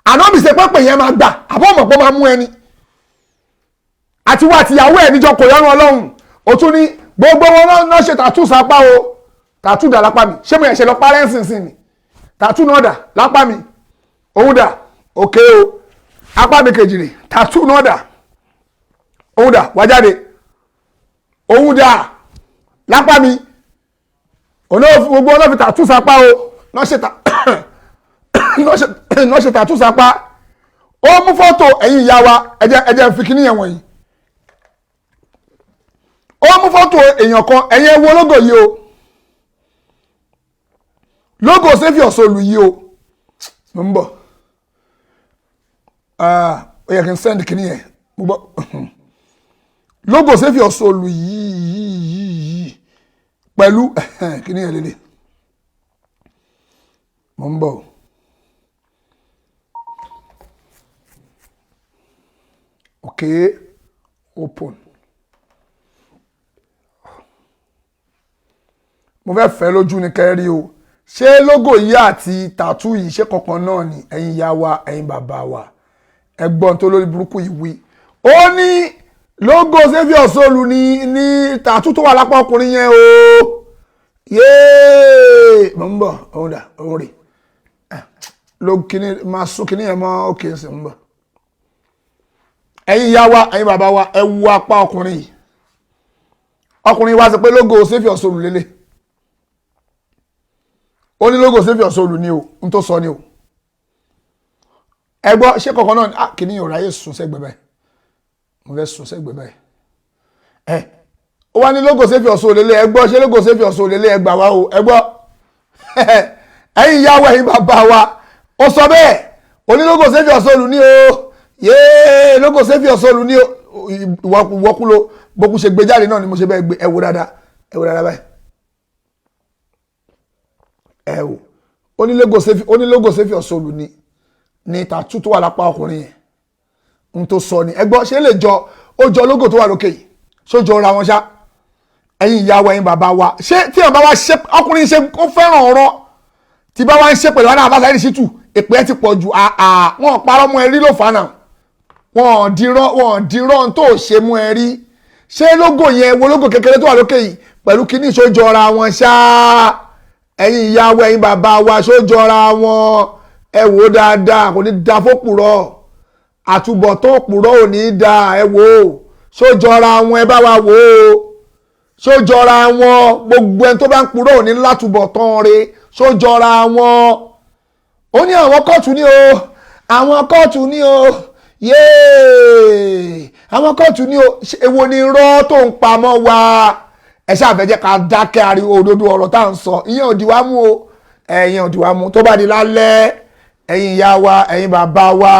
ànábì ṣe pé yẹn máa gbà àbọ̀ mọ̀ pé máa mú ẹni àti wá àtìyàwó ẹ̀ níjọ kò yọnu Ọlọ́run ó tún ní gbogbo wọn náà ṣe tàtú sápá o tàtú dà lápá mi ṣé mo yẹn ṣe lọ parẹ́ ńsìnsìn ni tàtú náà dà lápá mi òun dà òkè o apá mi kejì rè tàtú náà dà òun dà wá jáde òun dà lápá mi gbogbo wọn náà fi tàtú sápá o náà ṣe tàtú sápá ó mú fọ́tò ẹ̀yin ìyá wa ẹ̀jẹ̀ fi kíní yẹn wọ̀nyí ó mú fọ́tò èèyàn kan ẹ̀yin wo lógò yìí o lógò Saviour Solu yìí o mo ń bọ̀ ó yẹ kí n send kíní yẹn mo bọ̀ lógò Saviour Solu yìí pẹ̀lú kíní yẹn lélẹ̀ mo ń bọ̀ okay open mo fẹ́ fẹ́ lójú ní kẹ́rí o ṣé lógò yìí àti tàtú yìí ṣé kankan náà ni ẹ̀yin ìyá wa ẹ̀yin bàbá wa ẹgbọ́n tó lórí burúkú yìí wí ó ní lógò Saviour Solu ní tàtú tó wà lápá ọkùnrin yẹn o yéé mo ń bọ̀ òun dà òun rè lógò kìíní máa sún kìíní yẹn mọ́ òkè ń sìn ń bọ̀ ẹ̀yin ìyá wa ẹ̀yin bàbá wa ẹ wo apá ọkùnrin yìí ọkùnrin wa sọ pé lógò Saviour Solu lélẹ̀ ó ní lógò Saviour Solu ni o n tó sọ ni o ẹ gbọ́ ṣé kankan náà kìíní yóò ráyè sùn sẹ́gbẹ̀ báyìí mo fẹ́ sùn sẹ́gbẹ̀ báyìí ó wá ní lógò Saviour Solu lélẹ̀ ẹ gbọ́ ṣé lógò Saviour Solu lélẹ̀ ẹ gbà wá o ẹ gbọ́ ẹ̀yin ìyá wa ẹ̀yin bàbá wa ó sọ bẹ́ẹ̀ ó ní lógò Saviour Solu ni o yéé lógò Saviour Solu ní ìwọ́kúlò bókú ṣe gbé jáde náà ni mo ṣe bẹ́ẹ̀ gbé ẹ wò dáadáa báyìí ẹ wò ó ní lógò Saviour Solu ní tàtú tó wà lápá ọkùnrin yẹn n tó sọ ni ẹ gbọ́ ṣé lè jọ ó jọ lógò tó wà lókè yìí sójọ ra wọn ṣá ẹ̀yin ìyá wa ẹ̀yin bàbá wa ṣé tí wọn bá wá ṣe ọkùnrin ṣe ó fẹ́ràn ọ̀rọ̀ tí bá wá ń ṣe pẹ̀lú wọn náà bá sáyé ṣìtù èpè ẹ ti pọ̀ jù wọn parọ́ mọ́ ẹ rí ló fà náà wọn dìrọ̀ tó ṣe mú ẹ rí ṣé lógò yẹn wo lógò kékeré tó wà lókè yìí pẹ̀lú kíní ìṣójọra wọn ṣá ẹ̀yin ìyá wa ẹ̀yin bàbá wa ṣójọra wọn ẹ wò dáadáa kò ní da fópùrọ̀ àtúbọ̀tán òpùrọ̀ ò ní da ẹ wò ṣójọra wọn ẹ bá wa wò ó ṣójọra wọn gbogbo ẹni tó bá ń purọ́ ò ní látúbọ̀tán rẹ̀ ṣójọra wọn ó ní àwọn kóòtù ní o àwọn kóòtù ní o yéé àwọn kóòtù ní o èwo ni irọ́ tó ń pamọ́ wa ẹ ṣàfẹ́jẹ́ ká dákẹ́ ariwo òdodo ọ̀rọ̀ tá à ń sọ ìyẹn ò di wá mú o ẹ̀yin ò di wá mú tó bá di lálẹ́ ẹ̀yin ìyá wa ẹ̀yin bàbá wa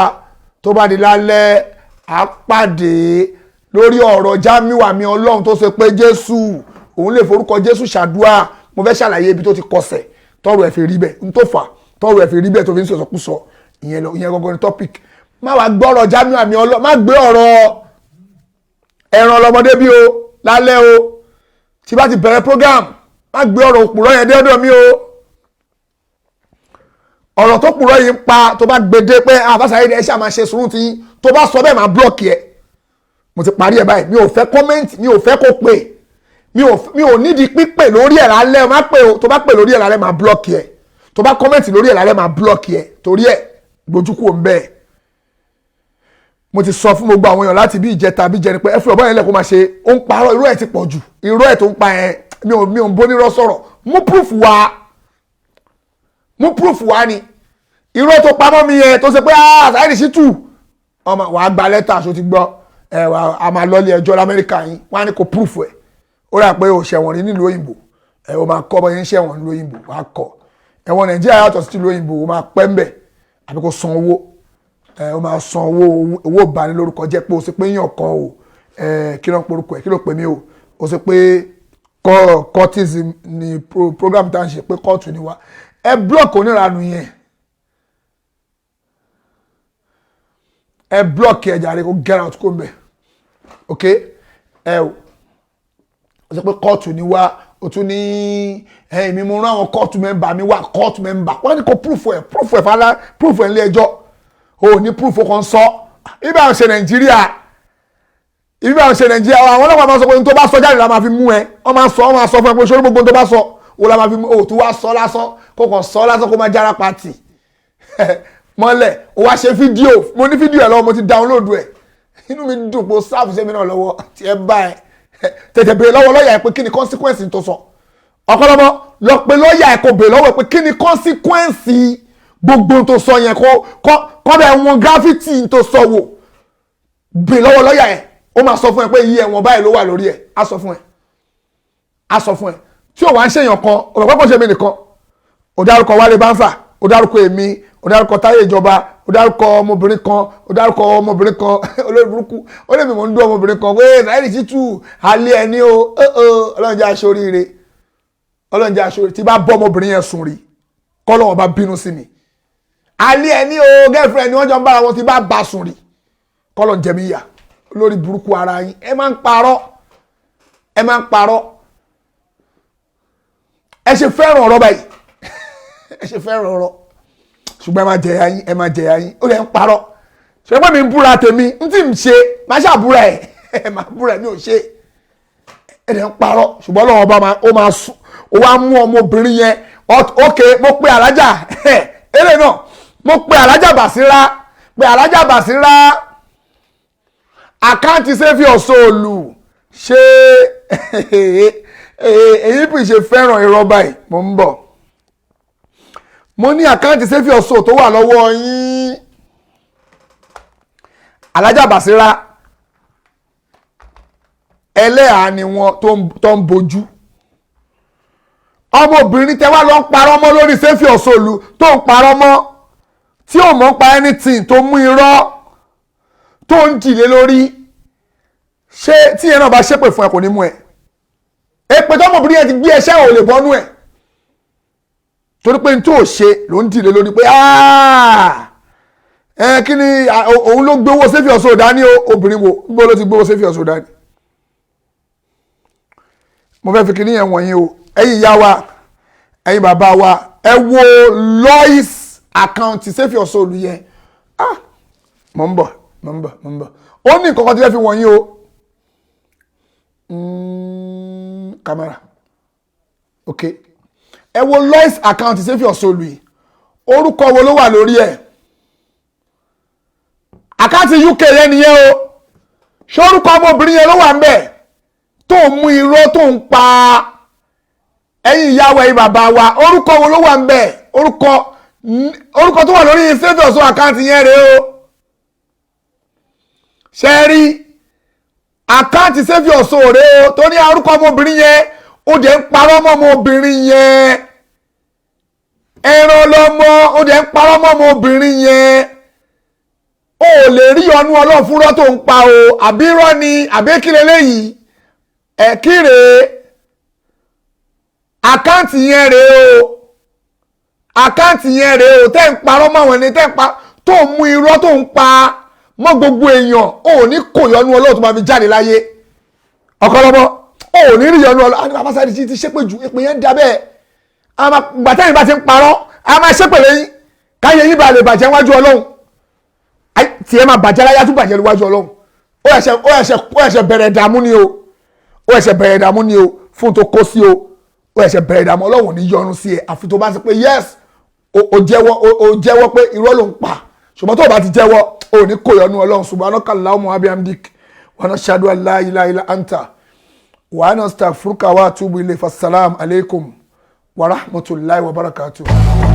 tó bá di lálẹ́ á pàdé lórí ọ̀rọ̀ Jamiu àmì Ọlọ́run tó ṣe pé Jésù òun lè forúkọ Jésù ṣàdúrà mo fẹ́ ṣàlàyé ibi tó ti kọsẹ̀ tọrọ ẹ̀ fi rí bẹ́ẹ̀ n tó fà tọrọ ẹ̀ fi rí bẹ́ẹ̀ tó fi ń sọ̀sọ̀kúsọ ìyẹn gangan ni topic má wàá gbọ́rọ̀ Jamiu àmì Ọlọ́run má gbé ọ̀rọ̀ ẹran ọlọ́mọdé bí o lálẹ́ o tí bá ti bẹ̀rẹ̀ program má gbé ọ̀rọ̀ òpùrọ̀ yẹn dé ọ̀dọ̀ mi o ọ̀rọ̀ tó pùrọ̀ yìí ń pa tó bá gbede pé àfàṣàyè ẹ̀ ṣáà máa ṣe sùúrù tí tó bá sọ bẹ́ẹ̀ máa blọ́ọ̀kì ẹ̀ mo ti parí ẹ̀ báyìí mi ò fẹ́ kọ́mẹ́ǹtì mi ò fẹ́ kó pè mi ò nídìí pípè lórí ẹ̀ lálẹ́ má pè o tó bá pè lórí ẹ̀ lálẹ́ máa blọ́ọ̀kì ẹ̀ tó bá kọ́mẹ́ǹtì lórí ẹ̀ lálẹ́ máa blọ́ọ̀kì ẹ̀ torí ẹ̀ gbójúkú ò ń bẹ́ẹ̀ mo ti sọ fún gbogbo àwọn èèyàn láti bí ìjẹta bí jẹni pé ẹ fi ọ̀bọ̀n yẹn lẹ́kọ̀ọ́ máa ṣe ó ń parọ́ irú ẹ̀ ti pọ̀ jù irú ẹ̀ tó ń pa yẹn mi ò ń bó nírọ́ sọ̀rọ̀ mú proof wá ni irú tó pamọ́ mi yẹn tó ṣe pé Saheed Shittu ọmọ wàá gba lẹ́tà aṣọ ti gbọ́ a máa lọ́ọ́lé ẹjọ́ lamẹ́ríkà yín wọ́n á ní kó proof ẹ̀ ó rà pé o ṣẹ̀wọ̀n rí nílùú òyìnbó o máa kọ́ bọ́ yẹn ṣẹ̀wọ̀n nílùú òyìnbó wàá kọ́ ẹ̀wọ̀n Nàìjíríà yàtọ̀ sí ìlú òyìnbó o máa pẹ́ ń bẹ̀ àbí kó san owó o máa san owó ìbanilórúkọ jẹ́ pé o ṣe pé yàn kan o kí ló ń porúkọ ẹ̀ kí ló pè mí o ṣe pé courtism ni program tá à ń ṣe pé kóòtù ni wa ẹ block onírànú yẹn ẹ block ẹ jàre kó get out kó mbẹ ok ẹ o sọ pé kóòtù ni wá o tún ní èmi mo rán àwọn kóòtù mẹ́mbà mi wá kóòtù mẹ́mbà wọ́n ní kó proof ẹ̀ fara proof ẹ̀ nílé ẹjọ́ o ní proof o kàn sọ ibi àwọn ṣe Nàìjíríà àwọn ọlọ́pàá máa sọ pé tó bá sọ jáde la máa fi mú ẹ wọ́n máa sọ fún ẹ pé sórí gbogbo tó bá sọ o la máa fi mú o tó wá sọ lásán kó kàn sọ lásán kó máa jára pàtì mọ́lẹ̀ o wá ṣe fídíò mo ní fídíò ẹ̀ lọ́wọ́ mo ti download ẹ̀ inú mi dùn pé o sáàfù sẹ́mi náà lọ́wọ́ tí ẹ bá ẹ tètè béèrè lọ́wọ́ lọ́ọ̀yà ẹ pé kí ni consequence tó sọ ọ̀pọ̀lọpọ̀ lọ pé lọ́ọ̀yà ẹ kò béèrè lọ́wọ́ ẹ pé kí ni consequence gbogbo tó sọ yẹn kọ́ bẹ̀ wọn graffiti tó sọ wò béèrè lọ́wọ́ lọ́ọ̀yà ẹ ó máa sọ fún ẹ pé iye ẹ̀wọ̀n báyìí ló wà lórí ẹ á sọ fún ẹ tí ò wá ń ṣèyàn kan ọ̀pọ̀pọ̀ ṣe mí nìkan ó dárúkọ Wálé Báńfà ó dárúkọ èmi ó dárúkọ Táyé Ìjọba ó dárúkọ ọmọbìnrin kan olórí burúkú ó lè mi mọ̀ ń dún ọmọbìnrin kan pé Saheed Shittu alẹ́ ẹni o Ọlọ́run jẹ́ aṣoríire tí bá bọ́ ọmọbìnrin yẹn sùn rí kọ́lọ́wọ́n bá bínú sí mi alẹ́ ẹni o girlfriend ni wọ́n jọ ń bára wọn ti bá bá sùn rí kọ́lọ́n jẹ mí yà lórí burúkú ara yín ẹ máa ń parọ́ ẹ ṣe fẹ́ràn ọ̀rọ̀ báyìí ẹ ṣe fẹ́ràn ọ̀rọ̀ ṣùgbọ́n ẹ máa jẹ̀yà yín ó lè ń parọ́ ṣe pé mi ń búra tèmi ń tí ń ṣe máa ṣàbúra ẹ máa búra mi ò ṣe ẹ lè ń parọ́ ṣùgbọ́n Ọlọ́run ọba ó máa sùn ó wá mú ọmọbìnrin yẹn ok mo pe alájà eré náà mo pe alájà Bàsírá àkáǹtì sẹ́fì ọ̀ṣọ́ọ̀lù ṣé èyí bí ṣe fẹ́ràn irọ́ báyìí mo ń bọ̀ mo ní àkáǹtì sẹ́fì ọ̀ṣọ́ tó wà lọ́wọ́ yín alájà Bàsírá ẹlẹ́hàá ni wọ́n tó ń bojú ọmọbìnrin tẹ́ wá lọ ń parọ́ mọ́ lórí sẹ́fì ọ̀ṣọ́ọ̀lù tó ń parọ́ mọ́ tí ò mọ̀ pa anything tó mú irọ́ tó ń jìlé lórí ṣé tí yẹn náà bá ṣépè fún ẹ kò ní mú ẹ èpè tó ọmọbìnrin yẹn ti gbé ẹṣẹ́ ò lè bọ́nú ẹ torí pé n tó ṣe ló ń jìlé lórí pé kí ni òun ló gbowó sẹ́fì ọ̀ṣọ́ dání obìnrin wo gbọ́ ló ti gbowó sẹ́fì ọ̀ṣọ́ dání mo fẹ́ fi kíní yẹn wọ̀nyí o ẹ̀yin ìyá wa ẹ̀yin bàbá wa ẹ wo Lois àkáǹtì sẹ́fì ọ̀ṣọ́ olù yẹn mo ń bọ̀ ó ní nǹkan kan tí wọ́n fi wọ̀nyí o camera ok ẹ wo Lois àkáǹtì sẹ́fì ọ̀ṣọ́ olù yìí orúkọ wo ló wà lórí ẹ̀ àkáǹtì UK yẹn nìyẹn o ṣé orúkọ ọmọbìnrin yẹn ló wà ń bẹ̀ tó ń mú irọ́ tó ń pa ẹ̀yin ìyá wa ẹ̀yin bàbá wa orúkọ wo ló wà ń bẹ̀ orúkọ tó wà lórí sẹ́fì ọ̀ṣọ́ àkáǹtì yẹn rèé o ṣe rí àkáǹtì sẹ́fì ọ̀ṣọ́ rèé o tó ní orúkọ ọmọbìnrin yẹn ó dẹ̀ ń parọ́ mọ́ ọmọbìnrin yẹn ẹran lọ́mọ ó dẹ̀ ń parọ́ mọ́ ọmọbìnrin yẹn ó lè rí ọnú Ọlọ́run fúnrọ́ tó ń pa o àbí irọ́ ni àbí kí leléyìí kí rèé àkáǹtì yẹn rèé o tẹ́ ń parọ́ mọ́ àwọn ẹni tẹ́ ń pa tó ń mú irọ́ tó ń pa mọ́ gbogbo èèyàn ò ní kò yọnu Ọlọ́run tó máa fi jáde láyé ọ̀kọ́lọ́mọ́ ò ní rí yọnu Ọlọ́run àti bàbá Saheed ti ṣépè jù èpè yẹn ń da bẹ́ẹ̀ gbàtẹ́yìn bá ti ń parọ́ a máa ṣépè lẹ́yìn káyé yín bá lè bàjẹ́ wájú Ọlọ́run tí ẹ máa bàjẹ́ láyé tún bàjẹ́ níwájú Ọlọ́run ó ẹ̀ṣẹ̀ bẹ̀rẹ̀ ìdààmú ni o fún tó kó sí o ó ẹ̀ṣẹ̀ bẹ̀rẹ̀ ìdààmú Ọlọ́run ní yọnu sí ẹ àfi tó bá ti pé yes ó jẹ́wọ́ pé irọ́ ló ń pa ṣùgbọ́n tó bá ti jẹ́wọ́ ó ní kò yọnu Ọlọ́run subhanaka Allahumma wa bihamdik wa nashhadu an la ilaha illa anta wa nastaghfiruka wa atubu ilayk. Assalamu alaikum wa rahmatullahi wa barakatuh.